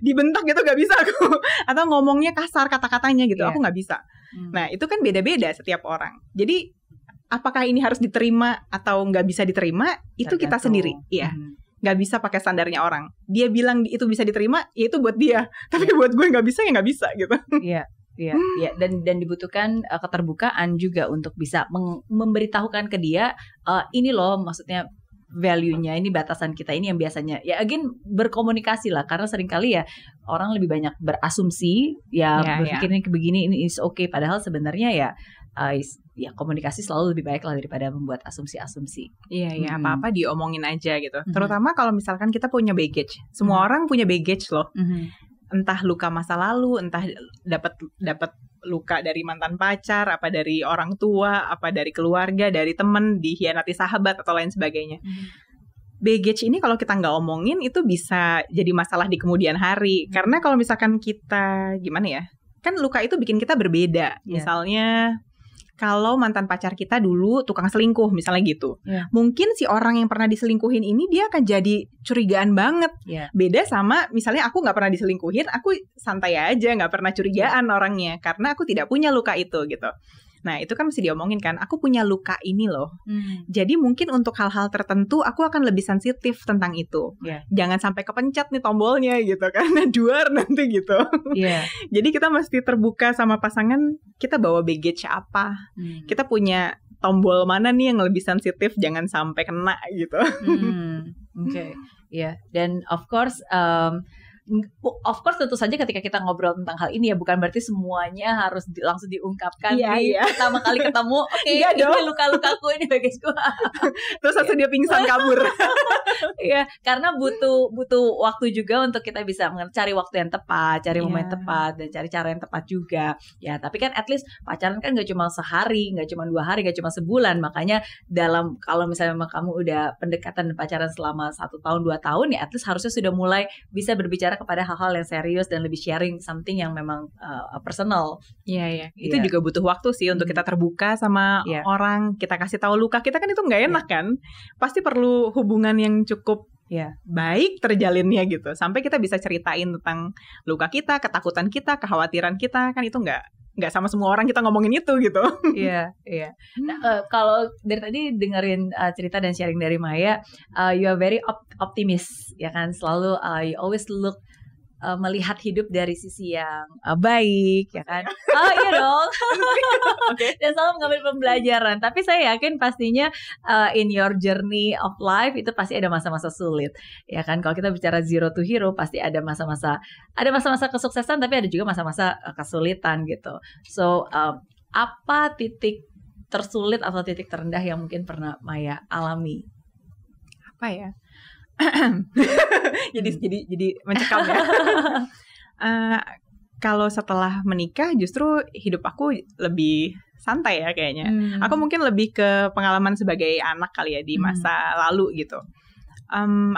Dibentak gitu gak bisa aku. Atau ngomongnya kasar kata-katanya gitu, aku gak bisa. Nah itu kan beda-beda setiap orang. Jadi apakah ini harus diterima atau gak bisa diterima, itu kita sendiri. Gak bisa pakai standarnya orang. Dia bilang itu bisa diterima, ya itu buat dia. Tapi buat gue gak bisa, ya gak bisa gitu. Dan dibutuhkan keterbukaan juga untuk bisa memberitahukan ke dia, ini loh maksudnya value-nya, ini batasan kita, ini yang biasanya again berkomunikasi lah, karena seringkali ya orang lebih banyak berasumsi berpikir ini begini, ini is okay, padahal sebenarnya ya komunikasi selalu lebih baik lah daripada membuat asumsi-asumsi. Apa-apa diomongin aja gitu. Terutama kalau misalkan kita punya baggage. Semua orang punya baggage loh. Entah luka masa lalu, entah dapat luka dari mantan pacar, apa dari orang tua, apa dari keluarga, dari temen, dikhianati sahabat atau lain sebagainya. Baggage ini kalau kita nggak omongin itu bisa jadi masalah di kemudian hari. Karena kalau misalkan kita gimana ya, kan luka itu bikin kita berbeda. Misalnya kalau mantan pacar kita dulu tukang selingkuh misalnya gitu. Mungkin si orang yang pernah diselingkuhin ini dia akan jadi curigaan banget. Beda sama misalnya aku gak pernah diselingkuhin, aku santai aja, gak pernah curigaan orangnya. Karena aku tidak punya luka itu gitu. Nah itu kan mesti diomongin kan, aku punya luka ini loh. Jadi mungkin untuk hal-hal tertentu aku akan lebih sensitif tentang itu. Jangan sampai kepencet nih tombolnya gitu kan, duar nanti gitu. Jadi kita mesti terbuka sama pasangan, kita bawa baggage apa, kita punya tombol mana nih yang lebih sensitif, jangan sampai kena gitu. Dan of course of course tentu saja ketika kita ngobrol tentang hal ini ya bukan berarti semuanya harus langsung diungkapkan di pertama kali ketemu. Ini luka-lukaku, ini bagasku. Terus langsung dia pingsan kabur. Iya, karena butuh waktu juga untuk kita bisa cari waktu yang tepat, cari momen tepat, dan cari cara yang tepat juga. Ya, tapi kan at least pacaran kan gak cuma sehari, gak cuma 2 hari, gak cuma sebulan. Makanya kalau misalnya memang kamu udah pendekatan dan pacaran selama 1 tahun 2 tahun ya at least harusnya sudah mulai bisa berbicara kepada hal-hal yang serius dan lebih sharing something yang memang personal. Iya. Itu juga butuh waktu sih untuk kita terbuka sama orang, kita kasih tahu luka kita kan itu nggak enak kan. Pasti perlu hubungan yang cukup baik terjalinnya gitu. Sampai kita bisa ceritain tentang luka kita, ketakutan kita, kekhawatiran kita, kan itu nggak sama semua orang kita ngomongin itu gitu. Iya. Nah, kalau dari tadi dengerin cerita dan sharing dari Maya, you are very optimis, ya kan? Selalu you always look melihat hidup dari sisi yang baik, ya kan? Iya dong. Dan selalu mengambil pembelajaran. Tapi saya yakin pastinya in your journey of life itu pasti ada masa-masa sulit, ya kan? Kalau kita bicara zero to hero pasti ada masa-masa kesuksesan, tapi ada juga masa-masa kesulitan gitu. So apa titik tersulit atau titik terendah yang mungkin pernah Maya alami? Apa ya? jadi mencekam ya. Kalau setelah menikah justru hidup aku lebih santai ya kayaknya. Aku mungkin lebih ke pengalaman sebagai anak kali ya di masa lalu gitu.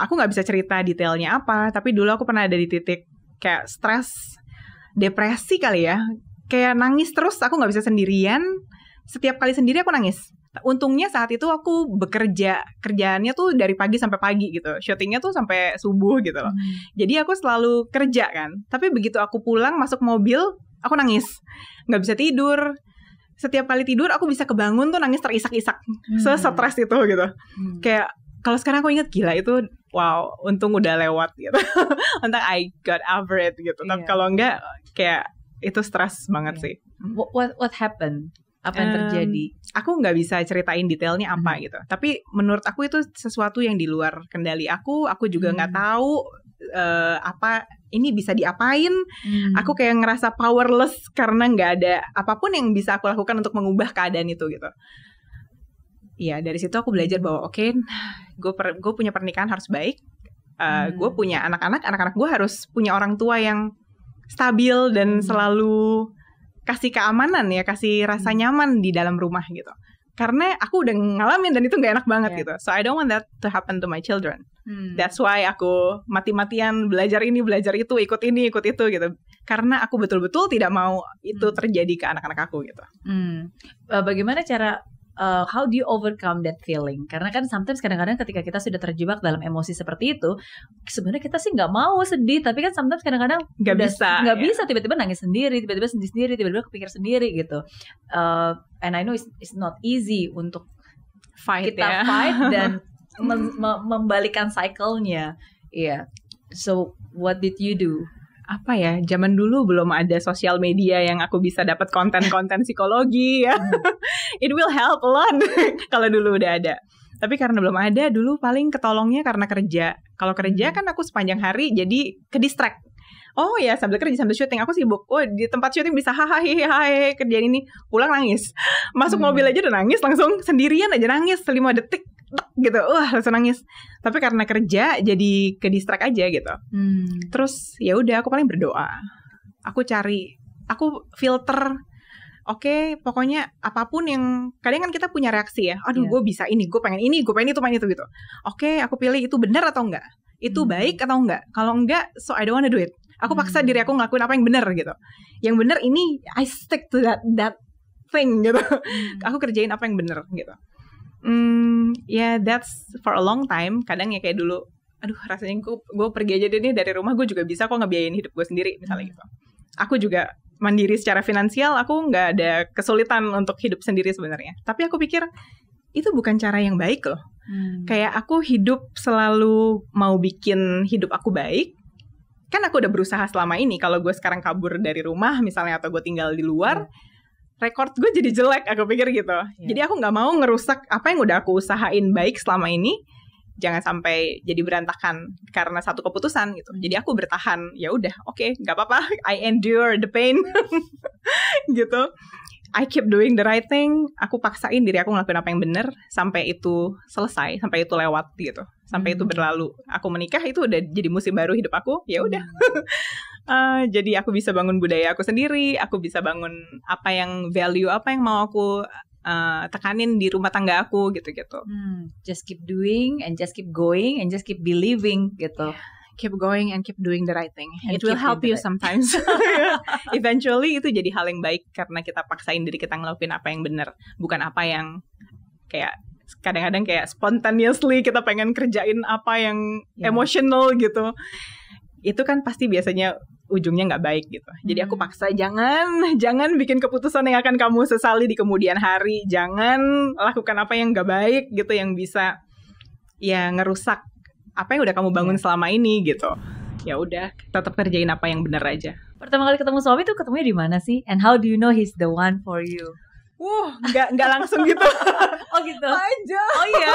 Aku nggak bisa cerita detailnya apa, tapi dulu aku pernah ada di titik kayak stres, depresi kali ya. Kayak nangis terus, aku nggak bisa sendirian. Setiap kali sendiri aku nangis. Untungnya saat itu aku kerjaannya tuh dari pagi sampai pagi gitu, syutingnya tuh sampai subuh gitu loh. Jadi aku selalu kerja kan, tapi begitu aku pulang masuk mobil, aku nangis, nggak bisa tidur. Setiap kali tidur aku bisa kebangun tuh nangis terisak-isak, se-stres itu gitu. Kayak kalau sekarang aku ingat gila itu, wow, untung udah lewat gitu. Untung I got over it gitu. Tapi kalau enggak, kayak itu stres banget sih. What happened? Apa yang terjadi? Aku nggak bisa ceritain detailnya apa gitu. Tapi menurut aku itu sesuatu yang di luar kendali aku. Aku juga nggak tahu apa ini bisa diapain. Aku kayak ngerasa powerless karena nggak ada apapun yang bisa aku lakukan untuk mengubah keadaan itu gitu. Iya, dari situ aku belajar bahwa oke, gue punya pernikahan harus baik. Gue punya anak-anak gue harus punya orang tua yang stabil dan selalu kasih keamanan ya, kasih rasa nyaman di dalam rumah gitu. Karena aku udah ngalamin dan itu gak enak banget gitu. So I don't want that to happen to my children. That's why aku mati-matian belajar ini, belajar itu, ikut ini, ikut itu gitu. Karena aku betul-betul tidak mau itu terjadi ke anak-anak aku gitu. Bagaimana cara how do you overcome that feeling? Karena kan sometimes kadang-kadang ketika kita sudah terjebak dalam emosi seperti itu, sebenarnya kita sih nggak mau sedih, tapi kan sometimes kadang-kadang nggak bisa tiba-tiba nangis sendiri, tiba-tiba sedih sendiri, tiba-tiba kepikir sendiri gitu. And I know it's not easy untuk fight dan membalikan cycle-nya. Yeah. So what did you do? Apa ya, zaman dulu belum ada sosial media yang aku bisa dapat konten-konten psikologi ya. It will help a lot kalau dulu udah ada. Tapi karena belum ada, dulu paling ketolongnya karena kerja. Kalau kerja kan aku sepanjang hari jadi ke distract. Oh ya, sambil kerja, sambil syuting aku sibuk. Oh, di tempat syuting bisa hahaha kerjaan ini, pulang nangis. Masuk mobil aja udah nangis, langsung sendirian aja nangis 5 detik gitu. Langsung nangis. Tapi karena kerja jadi ke distract aja gitu. Terus ya udah aku paling berdoa. Aku filter. Oke, pokoknya apapun yang kadang kan kita punya reaksi ya. Aduh, gue bisa ini, gue pengen ini, gue pengen itu gitu. Oke, aku pilih itu benar atau enggak? Itu baik atau enggak? Kalau enggak, so I don't wanna do it. Aku paksa diri aku ngelakuin apa yang benar gitu. Yang benar ini I stick to that thing gitu. Aku kerjain apa yang benar gitu. That's for a long time. Kadang ya kayak dulu, aduh rasanya gue pergi aja deh nih dari rumah, gue juga bisa kok ngebiayain hidup gue sendiri misalnya gitu. Aku juga mandiri secara finansial, aku nggak ada kesulitan untuk hidup sendiri sebenarnya. Tapi aku pikir itu bukan cara yang baik loh. Kayak aku hidup selalu mau bikin hidup aku baik. Kan aku udah berusaha selama ini. Kalau gue sekarang kabur dari rumah misalnya, atau gue tinggal di luar, rekord gue jadi jelek, aku pikir gitu. Jadi aku gak mau ngerusak apa yang udah aku usahain baik selama ini, jangan sampai jadi berantakan karena satu keputusan gitu. Jadi aku bertahan, ya udah, oke, nggak apa-apa, I endure the pain gitu. I keep doing the right thing. Aku paksain diri aku ngelakuin apa yang benar sampai itu selesai, sampai itu lewat gitu, sampai itu berlalu. Aku menikah, itu udah jadi musim baru hidup aku. Ya udah. Jadi aku bisa bangun budaya aku sendiri. Aku bisa bangun apa yang value, apa yang mau aku tekanin di rumah tangga aku gitu-gitu. Just keep doing and just keep going and just keep believing gitu. Keep going and keep doing the right thing. It will help you sometimes. Eventually itu jadi hal yang baik karena kita paksain diri kita ngelakuin apa yang benar, bukan apa yang kayak kadang-kadang kayak spontaneously kita pengen kerjain apa yang emotional gitu. Itu kan pasti biasanya ujungnya nggak baik gitu. Jadi aku paksa jangan bikin keputusan yang akan kamu sesali di kemudian hari. Jangan lakukan apa yang nggak baik gitu, yang bisa ya ngerusak apa yang udah kamu bangun selama ini gitu. Ya udah, tetap kerjain apa yang benar aja. Pertama kali ketemu suami tuh ketemunya di mana sih? And how do you know he's the one for you? Nggak langsung gitu. Oh gitu. Aja. Oh iya.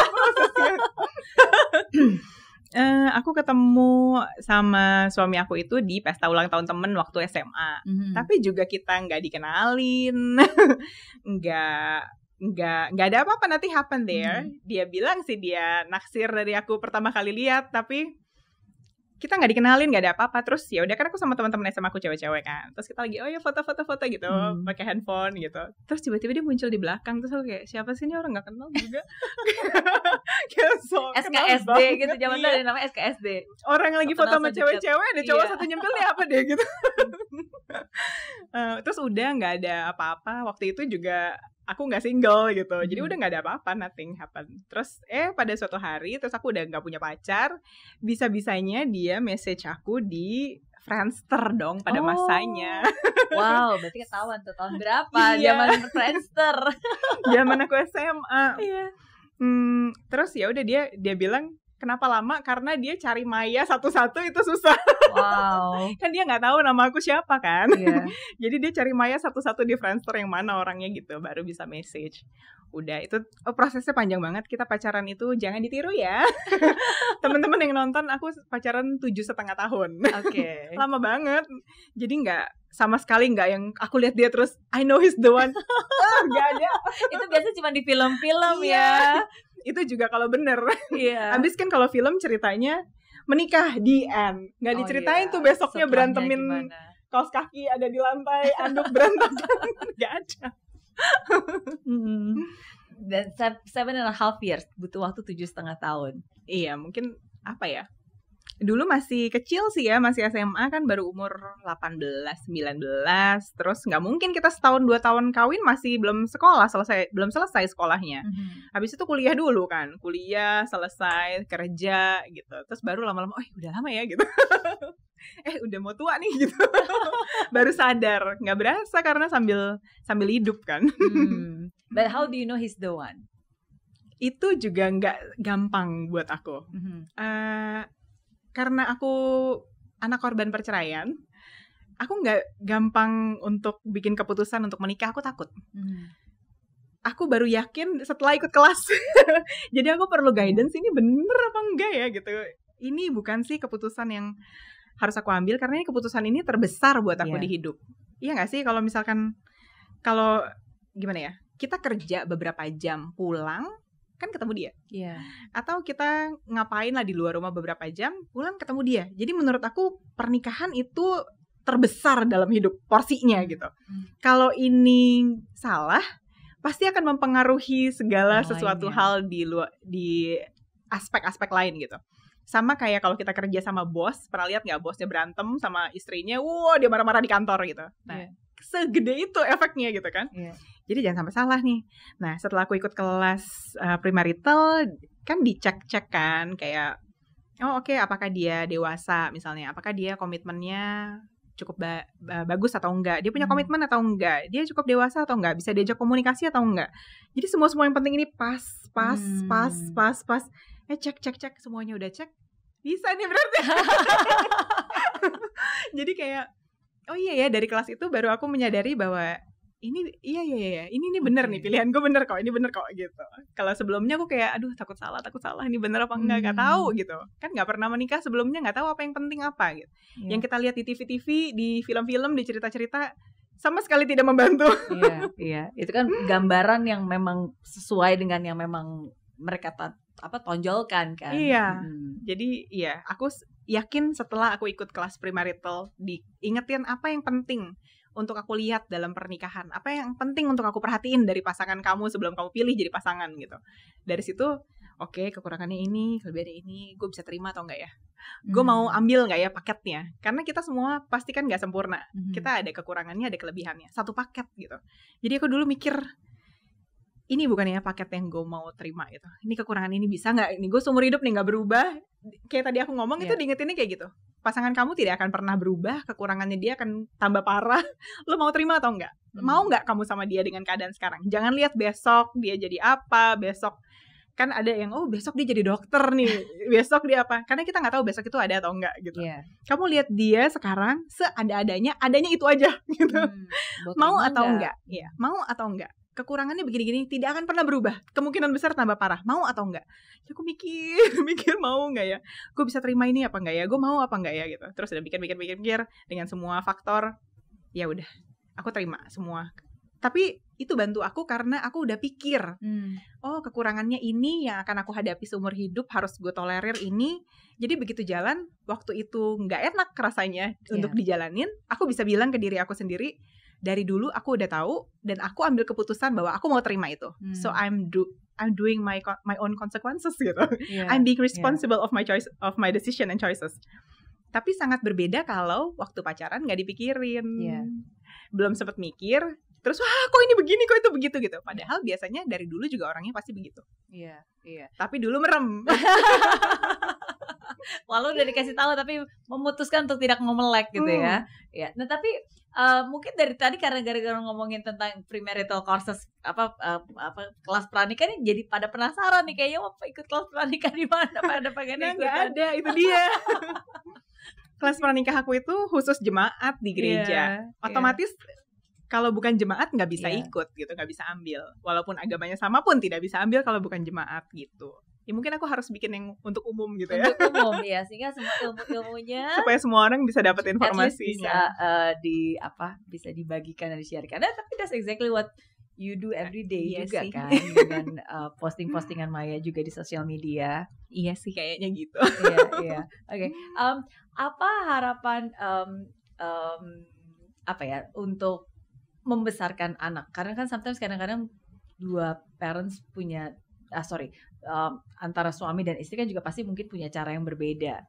Aku ketemu sama suami aku itu di pesta ulang tahun temen waktu SMA. Tapi juga kita nggak dikenalin, nggak ada apa-apa, nanti happen there. Dia bilang sih dia naksir dari aku pertama kali lihat, tapi kita nggak dikenalin, nggak ada apa-apa. Terus ya udah, kan aku sama teman-teman SMA aku cewek-cewek kan. Terus kita lagi foto gitu, pakai handphone gitu. Terus tiba-tiba dia muncul di belakang. Terus aku kayak, siapa sih ini, orang nggak kenal juga. SKSD gitu, zaman dulu ada namanya SKSD. Orang lagi foto sama cewek-cewek, ada cowok satu nyempil nih apa deh gitu. Terus udah nggak ada apa-apa. Waktu itu juga aku nggak single gitu, jadi udah nggak ada apa-apa, nothing happen. Terus pada suatu hari, terus aku udah nggak punya pacar, bisa-bisanya dia message aku di Friendster dong pada masanya. Wow, berarti ketahuan tuh tahun berapa zaman Friendster. Zaman aku SMA. Terus ya udah dia bilang, kenapa lama? Karena dia cari Maya satu-satu itu susah. Wow. Kan dia nggak tahu nama aku siapa kan. Jadi dia cari Maya satu-satu di Friendster yang mana orangnya gitu, baru bisa message. Udah, itu prosesnya panjang banget. Kita pacaran itu jangan ditiru ya. Teman-teman yang nonton, aku pacaran 7,5 tahun. Oke. Lama banget. Jadi nggak, sama sekali nggak yang aku lihat dia terus I know he's the one. Nggak ada. Itu biasa cuma di film-film ya. Itu juga kalau bener. Habis kan kalau film ceritanya menikah di end, nggak diceritain tuh besoknya berantemin gimana? Kaos kaki ada di lantai, anduk berantakan. Nggak ada. Dan 7.5 years, butuh waktu 7,5 tahun. Iya, mungkin apa ya, dulu masih kecil sih ya, masih SMA kan, baru umur 18, 19. Terus nggak mungkin kita setahun 2 tahun kawin, masih belum selesai sekolahnya. Habis itu kuliah dulu kan, kuliah selesai, kerja gitu. Terus baru lama-lama, udah lama ya gitu. Udah mau tua nih gitu. Baru sadar, nggak berasa karena sambil hidup kan. But how do you know he's the one? Itu juga nggak gampang buat aku. Karena aku anak korban perceraian, aku nggak gampang untuk bikin keputusan untuk menikah. Aku takut. Aku baru yakin setelah ikut kelas. Jadi aku perlu guidance, ini bener apa enggak ya gitu. Ini bukan sih keputusan yang harus aku ambil, karena ini keputusan ini terbesar buat aku di hidup. Iya nggak sih, kalau misalkan, kalau gimana ya, kita kerja beberapa jam, pulang kan ketemu dia. Atau kita ngapain lah di luar rumah beberapa jam, pulang ketemu dia. Jadi menurut aku pernikahan itu terbesar dalam hidup, porsinya gitu. Kalau ini salah, pasti akan mempengaruhi segala sesuatu hal di aspek-aspek lain gitu. Sama kayak kalau kita kerja sama bos, pernah lihat nggak bosnya berantem sama istrinya, dia marah-marah di kantor gitu. Nah, segede itu efeknya gitu kan. Jadi jangan sampai salah nih. Nah, setelah aku ikut kelas premarital, kan dicek-cek kan, kayak, apakah dia dewasa misalnya, apakah dia komitmennya cukup bagus atau enggak, dia punya komitmen atau enggak, dia cukup dewasa atau enggak, bisa diajak komunikasi atau enggak. Jadi semua yang penting ini pas. Cek, semuanya udah cek, bisa nih berarti. Jadi kayak, dari kelas itu baru aku menyadari bahwa ini bener nih, pilihan gue bener kok, ini bener kok gitu. Kalau sebelumnya aku kayak aduh takut salah, ini bener apa enggak tahu gitu. Kan nggak pernah menikah sebelumnya, nggak tahu apa yang penting apa gitu. Yang kita lihat di TV-TV, di film-film, di cerita-cerita sama sekali tidak membantu. Iya, itu kan gambaran yang memang sesuai dengan yang memang mereka tonjolkan kan. Iya. Jadi aku yakin setelah aku ikut kelas premarital, diingetin apa yang penting untuk aku lihat dalam pernikahan, apa yang penting untuk aku perhatiin dari pasangan kamu sebelum kamu pilih jadi pasangan gitu. Dari situ, oke, kekurangannya ini, kelebihannya ini, gue bisa terima atau enggak ya? Gue mau ambil nggak ya paketnya? Karena kita semua pasti kan nggak sempurna. Kita ada kekurangannya, ada kelebihannya. Satu paket gitu. Jadi aku dulu mikir, ini bukannya paket yang gue mau terima gitu. Ini kekurangan ini bisa nggak? Ini gue seumur hidup nih nggak berubah. Kayak tadi aku ngomong itu diingetinnya kayak gitu. Pasangan kamu tidak akan pernah berubah. Kekurangannya dia akan tambah parah. Lo mau terima atau enggak? Mau nggak kamu sama dia dengan keadaan sekarang? Jangan lihat besok dia jadi apa. Besok kan ada yang besok dia jadi dokter nih. Besok dia apa? Karena kita nggak tahu besok itu ada atau enggak gitu. Kamu lihat dia sekarang seadanya itu aja gitu. Mau atau enggak? Iya, mau atau enggak? Kekurangannya begini-gini tidak akan pernah berubah, kemungkinan besar tambah parah, mau atau enggak? Ya aku mikir mau enggak ya, gue bisa terima ini apa enggak ya, gue mau apa enggak ya gitu. Terus udah pikir dengan semua faktor, ya udah aku terima semua. Tapi itu bantu aku karena aku udah pikir, kekurangannya ini yang akan aku hadapi seumur hidup, harus gue tolerir ini. Jadi begitu jalan, waktu itu nggak enak rasanya untuk dijalanin, aku bisa bilang ke diri aku sendiri, dari dulu aku udah tahu dan aku ambil keputusan bahwa aku mau terima itu. So I'm doing my own consequences gitu. I'm being responsible of my choice, of my decision and choices. Tapi sangat berbeda kalau waktu pacaran nggak dipikirin, belum sempat mikir. Terus kok ini begini, kok itu begitu gitu. Padahal biasanya dari dulu juga orangnya pasti begitu. Iya. Tapi dulu merem. Walau udah dikasih tahu tapi memutuskan untuk tidak ngomelek gitu ya. Nah tapi mungkin dari tadi karena gara-gara ngomongin tentang premarital courses kelas pernikahan ini jadi pada penasaran nih kayaknya mau ikut kelas pernikahan di mana pada pengen ikutan. Nggak ada, itu dia. Kelas pranikah aku itu khusus jemaat di gereja. Otomatis kalau bukan jemaat nggak bisa ikut gitu, nggak bisa ambil. Walaupun agamanya sama pun tidak bisa ambil kalau bukan jemaat gitu. Ya mungkin aku harus bikin yang untuk umum gitu ya. Untuk umum ya, sehingga semua ilmu-ilmunya supaya semua orang bisa dapat informasinya. Bisa dibagikan dan di-sharekan. Nah, tapi that's exactly what you do every day juga sih. Kan dengan posting-postingan Maya juga di sosial media. Iya sih kayaknya gitu. Iya. Oke. Apa harapan untuk membesarkan anak? Karena kan sometimes kadang-kadang dua parents punya antara suami dan istri kan juga pasti mungkin punya cara yang berbeda.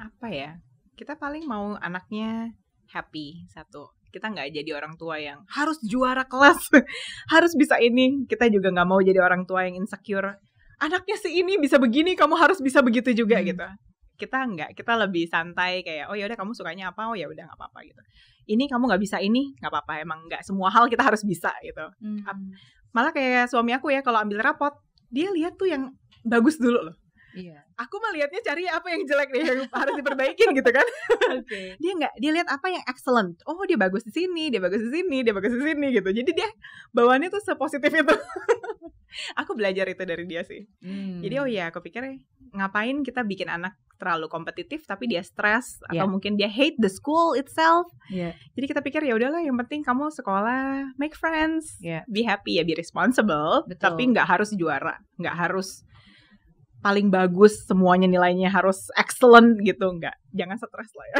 Apa ya? Kita paling mau anaknya happy, satu. Kita nggak jadi orang tua yang harus juara kelas, harus bisa ini. Kita juga nggak mau jadi orang tua yang insecure. Anaknya si ini bisa begini, kamu harus bisa begitu juga gitu. Kita nggak, kita lebih santai kayak ya udah kamu sukanya apa, ya udah nggak apa-apa gitu. Ini kamu nggak bisa ini, nggak apa-apa. Emang nggak semua hal kita harus bisa gitu. Malah kayak suami aku ya, kalau ambil rapot, dia lihat tuh yang bagus dulu loh. Iya. Aku mah lihatnya cari apa yang jelek nih yang harus diperbaikin gitu kan. Dia lihat apa yang excellent. Oh, dia bagus di sini, dia bagus di sini, dia bagus di sini gitu. Jadi dia bawaannya tuh sepositif itu. Aku belajar itu dari dia sih. Jadi aku pikir ngapain kita bikin anak terlalu kompetitif tapi dia stres atau mungkin dia hate the school itself. Jadi kita pikir ya udahlah, yang penting kamu sekolah, make friends, be happy ya, be responsible. Betul. Tapi nggak harus juara, nggak harus paling bagus semuanya, nilainya harus excellent gitu, nggak. Jangan stres lah ya.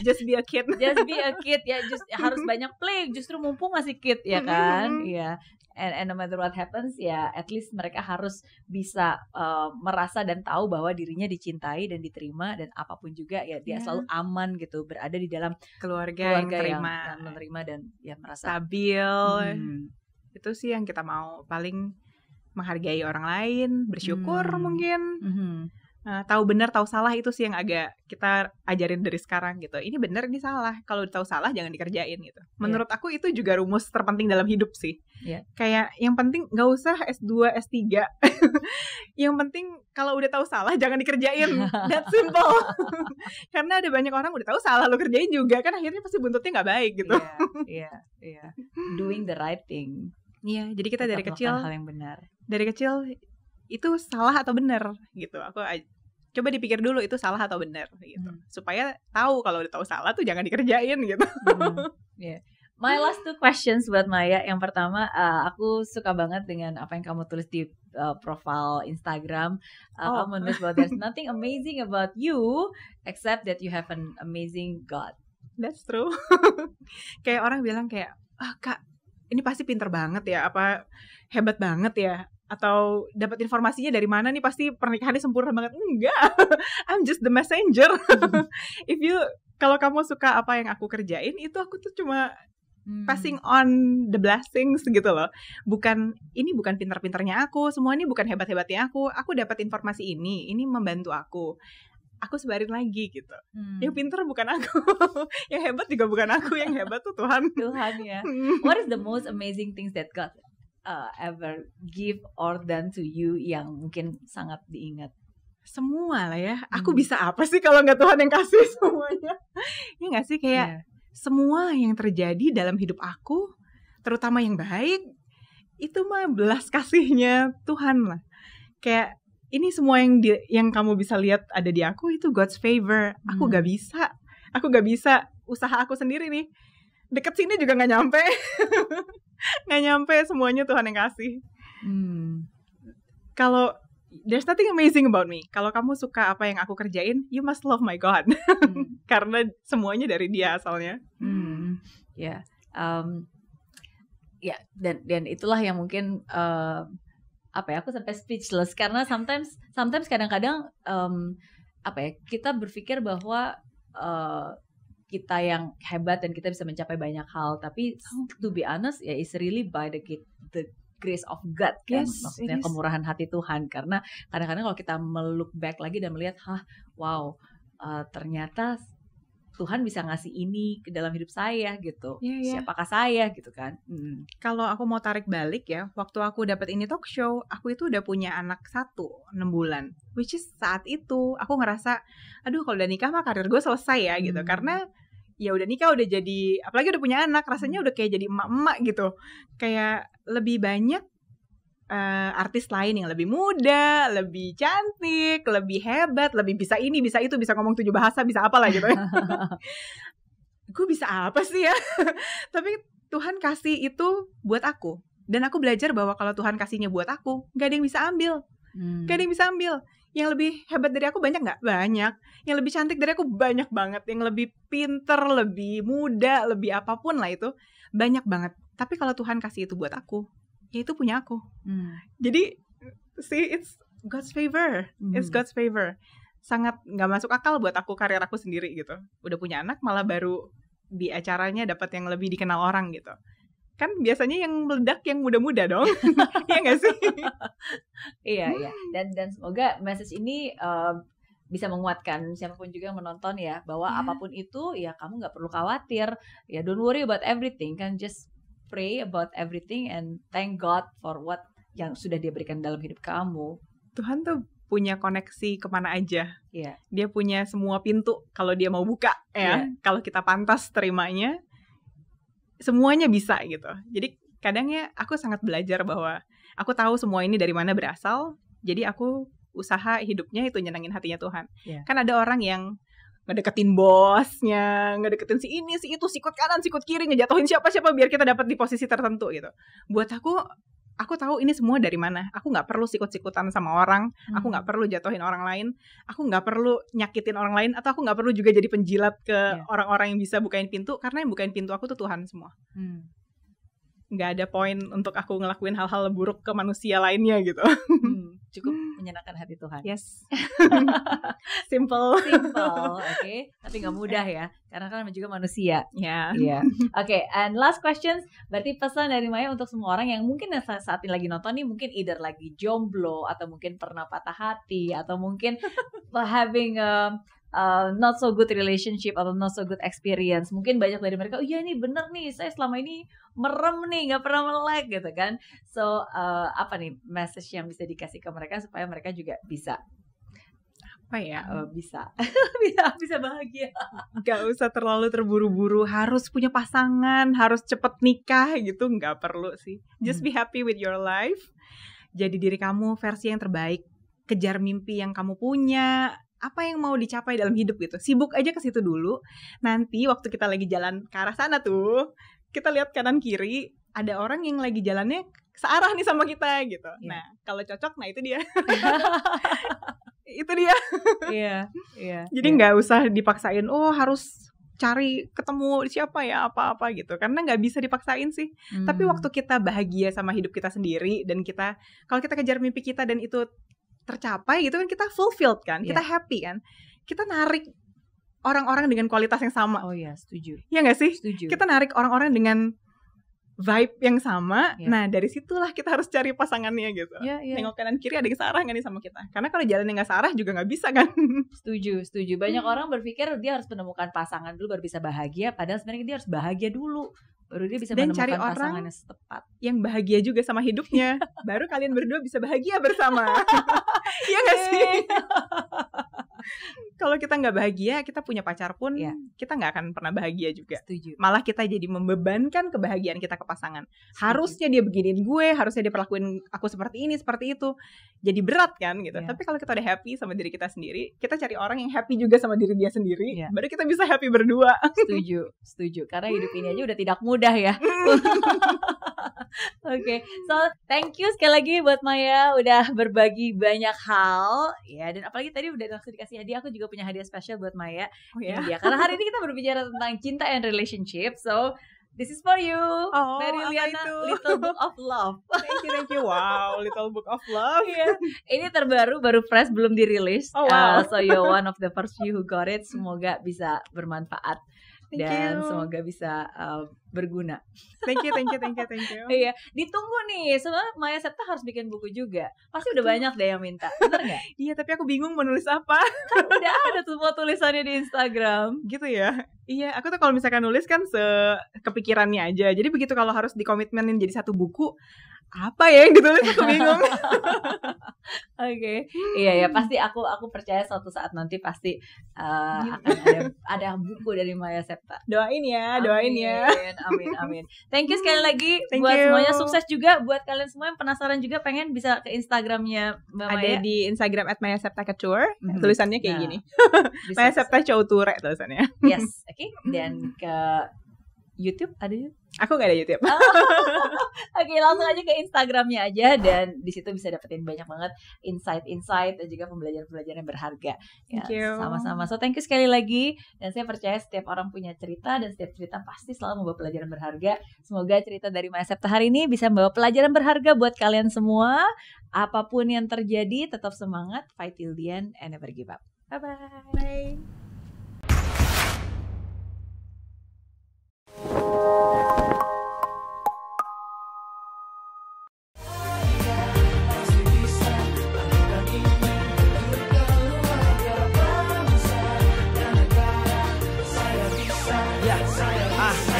Just be a kid. Just be a kid ya, harus banyak play. Justru mumpung masih kid ya kan, And no matter what happens ya, at least mereka harus bisa merasa dan tahu bahwa dirinya dicintai dan diterima, dan apapun juga ya dia selalu aman gitu, berada di dalam keluarga yang menerima dan ya merasa stabil. Itu sih yang kita mau, paling menghargai orang lain, bersyukur mungkin. Tahu benar, tahu salah itu sih yang agak kita ajarin dari sekarang gitu. Ini benar, ini salah. Kalau tahu salah jangan dikerjain gitu. Menurut aku itu juga rumus terpenting dalam hidup sih. Kayak yang penting nggak usah S2, S3. Yang penting kalau udah tahu salah jangan dikerjain. That simple. Karena ada banyak orang udah tahu salah lo kerjain juga kan akhirnya pasti buntutnya nggak baik gitu. Iya. Doing the right thing. Iya, jadi kita dari kecil hal yang benar. Dari kecil itu salah atau benar gitu. Aku coba dipikir dulu itu salah atau benar gitu. Supaya tahu kalau udah tahu salah tuh jangan dikerjain gitu. My last 2 questions buat Maya. Yang pertama, aku suka banget dengan apa yang kamu tulis di profile Instagram. Kamu nulis bahwa there's nothing amazing about you except that you have an amazing God. That's true. Kayak orang bilang kayak, Kak, ini pasti pinter banget ya, apa hebat banget ya, atau dapat informasinya dari mana nih, pasti pernikahannya sempurna banget. Enggak, I'm just the messenger. Kalau kamu suka apa yang aku kerjain, itu aku tuh cuma passing on the blessings gitu loh. Ini bukan pinter-pinternya aku, semua ini bukan hebat-hebatnya aku dapat informasi ini membantu aku sebarin lagi gitu. Yang pinter bukan aku, yang hebat juga bukan aku, yang hebat tuh Tuhan ya. What is the most amazing things that God ever give or done to you yang mungkin sangat diingat? Semua lah ya. Aku bisa apa sih kalau nggak Tuhan yang kasih semuanya? Ya nggak sih, kayak semua yang terjadi dalam hidup aku, terutama yang baik, itu mah belas kasihnya Tuhan lah. Kayak ini semua yang kamu bisa lihat ada di aku itu God's favor. Aku gak bisa usaha aku sendiri nih. Deket sini juga gak nyampe. Gak nyampe, semuanya Tuhan yang kasih. Kalau there's nothing amazing about me. Kalau kamu suka apa yang aku kerjain, you must love my God. Karena semuanya dari Dia asalnya. Dan itulah yang mungkin aku sampai speechless karena sometimes kadang-kadang kita berpikir bahwa kita yang hebat dan kita bisa mencapai banyak hal, tapi to be honest ya it's really by the grace of God kan, maksudnya kemurahan hati Tuhan. Karena kadang-kadang kalau kita melook back lagi dan melihat ternyata Tuhan bisa ngasih ini ke dalam hidup saya gitu. Siapakah saya gitu kan? Kalau aku mau tarik balik ya, waktu aku dapat ini talk show, aku itu udah punya anak 6 bulan. Which is saat itu aku ngerasa, aduh kalau udah nikah mah karir gue selesai ya gitu. Karena ya udah nikah, udah jadi, apalagi udah punya anak, rasanya udah kayak jadi emak-emak gitu. Kayak lebih banyak artis lain yang lebih muda, lebih cantik, lebih hebat, lebih bisa ini, bisa itu, bisa ngomong 7 bahasa, bisa apalah gitu. Gue bisa apa sih ya? Tapi Tuhan kasih itu buat aku. Dan aku belajar bahwa kalau Tuhan kasihnya buat aku, gak ada yang bisa ambil. Gak ada yang bisa ambil. Yang lebih hebat dari aku banyak gak? Banyak. Yang lebih cantik dari aku banyak banget. Yang lebih pinter, lebih muda, lebih apapun lah itu, banyak banget. Tapi kalau Tuhan kasih itu buat aku, ya itu punya aku. Jadi see, it's God's favor. It's God's favor. Sangat gak masuk akal buat aku, karir aku sendiri gitu. Udah punya anak malah baru di acaranya dapat yang lebih dikenal orang gitu. Kan biasanya yang meledak yang muda-muda dong. Iya gak sih? Iya. Dan semoga message ini bisa menguatkan siapapun juga yang menonton ya, bahwa apapun itu ya kamu gak perlu khawatir. Ya don't worry about everything, kan just pray about everything and thank God for what yang sudah Dia berikan dalam hidup kamu. Tuhan tuh punya koneksi kemana aja. Dia punya semua pintu kalau Dia mau buka ya. Kalau kita pantas terimanya, semuanya bisa gitu. Jadi kadangnya aku sangat belajar bahwa aku tahu semua ini dari mana berasal. Jadi aku usaha hidupnya itu nyenangin hatinya Tuhan. Kan ada orang yang ngedeketin bosnya, ngedeketin si ini, si itu, sikut kanan, sikut kiri, ngejatuhin siapa-siapa biar kita dapat di posisi tertentu gitu. Buat aku tahu ini semua dari mana. Aku nggak perlu sikut-sikutan sama orang, aku nggak perlu jatuhin orang lain, aku nggak perlu nyakitin orang lain, atau aku nggak perlu juga jadi penjilat ke orang-orang yang bisa bukain pintu, karena yang bukain pintu aku tuh Tuhan semua. nggak ada poin untuk aku ngelakuin hal-hal buruk ke manusia lainnya gitu. Cukup menyenangkan hati Tuhan. Yes. Simple. Oke. Tapi nggak mudah ya, karena kan juga manusia. Ya. Iya. Oke, and last questions. Berarti pesan dari Maya untuk semua orang yang mungkin saat ini lagi nonton nih, mungkin either lagi jomblo atau mungkin pernah patah hati atau mungkin having not so good relationship atau not so good experience. Mungkin banyak dari mereka, oh iya nih bener nih, saya selama ini merem nih, nggak pernah melek gitu kan. So apa nih message yang bisa dikasih ke mereka supaya mereka juga bisa apa ya, bisa bahagia. Gak usah terlalu terburu-buru harus punya pasangan, harus cepet nikah gitu, nggak perlu sih. Just be happy with your life. Jadi diri kamu versi yang terbaik, kejar mimpi yang kamu punya. Apa yang mau dicapai dalam hidup gitu, sibuk aja ke situ dulu. Nanti waktu kita lagi jalan ke arah sana tuh, kita lihat kanan kiri, ada orang yang lagi jalannya searah nih sama kita gitu. Nah, kalau cocok, nah itu dia. Itu dia. Iya. Jadi nggak usah dipaksain, oh harus cari ketemu siapa ya apa-apa gitu, karena nggak bisa dipaksain sih. Tapi waktu kita bahagia sama hidup kita sendiri, dan kalau kita kejar mimpi kita dan itu tercapai gitu kan, kita fulfilled kan, kita happy kan, kita narik orang-orang dengan kualitas yang sama. Oh iya, setuju. Ya nggak sih? Setuju. Kita narik orang-orang dengan vibe yang sama. Nah dari situlah kita harus cari pasangannya gitu. Tengok kanan kiri ada yang searah nggak nih sama kita, karena kalau jalan yang nggak searah juga nggak bisa kan. Setuju. Banyak orang berpikir dia harus menemukan pasangan dulu baru bisa bahagia, padahal sebenarnya dia harus bahagia dulu baru dia bisa dan menemukan cari orang pasangan yang tepat, yang bahagia juga sama hidupnya. Baru kalian berdua bisa bahagia bersama. Iya nggak sih? Kalau kita nggak bahagia, kita punya pacar pun kita nggak akan pernah bahagia juga. Setuju. Malah kita jadi membebankan kebahagiaan kita ke pasangan. Harusnya dia beginiin gue, harusnya dia perlakuin aku seperti ini, seperti itu. Jadi berat kan gitu. Tapi kalau kita udah happy sama diri kita sendiri, kita cari orang yang happy juga sama diri dia sendiri, baru kita bisa happy berdua. Setuju. Karena hidup ini aja udah tidak mudah ya. Oke, so thank you sekali lagi buat Maya udah berbagi banyak hal ya, dan apalagi tadi udah langsung dikasih hadiah. Aku juga punya hadiah spesial buat Maya. Ini dia, karena hari ini kita berbicara tentang cinta and relationship. So this is for you, Mary Liana, Little Book of Love. Thank you. Wow, Little Book of Love. Ini terbaru, baru fresh, belum dirilis. Wow. So you're one of the first few who got it. Semoga bisa bermanfaat. Dan semoga bisa berguna. Thank you. Iya, ditunggu nih. Sebenarnya Maya Septa harus bikin buku juga. Pasti udah banyak deh yang minta. Bener nggak? Iya, tapi aku bingung mau nulis apa. Kan udah ada semua tulisannya di Instagram. Gitu ya. Iya, aku tuh kalau misalkan nulis kan kepikirannya aja. Jadi begitu kalau harus dikomitmenin jadi satu buku, apa ya yang ditulis, aku bingung. Oke. Iya, pasti aku percaya suatu saat nanti pasti akan ada buku dari Maya Septa. Doain ya. Amin. Thank you sekali lagi buat semuanya, sukses juga buat kalian semua yang penasaran juga pengen bisa ke Instagramnya Mbak Maya. Ada di Instagram @mayasepta_couture. Tulisannya kayak gini. Maya Septa Couture tulisannya. Yes, oke. Dan ke YouTube ada ya? Aku nggak ada YouTube. Oke, langsung aja ke Instagramnya aja, dan di situ bisa dapetin banyak banget insight dan juga pembelajaran yang berharga. Thank you. Sama-sama. So thank you sekali lagi, dan saya percaya setiap orang punya cerita, dan setiap cerita pasti selalu membawa pelajaran berharga. Semoga cerita dari Maya Septa hari ini bisa membawa pelajaran berharga buat kalian semua. Apapun yang terjadi, tetap semangat, fight till the end, and never give up. Bye-bye.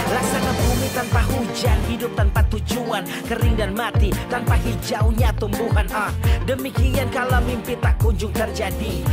Laksana bumi tanpa hujan, hidup tanpa tujuan, kering dan mati tanpa hijaunya tumbuhan. Demikian kalau mimpi tak kunjung terjadi.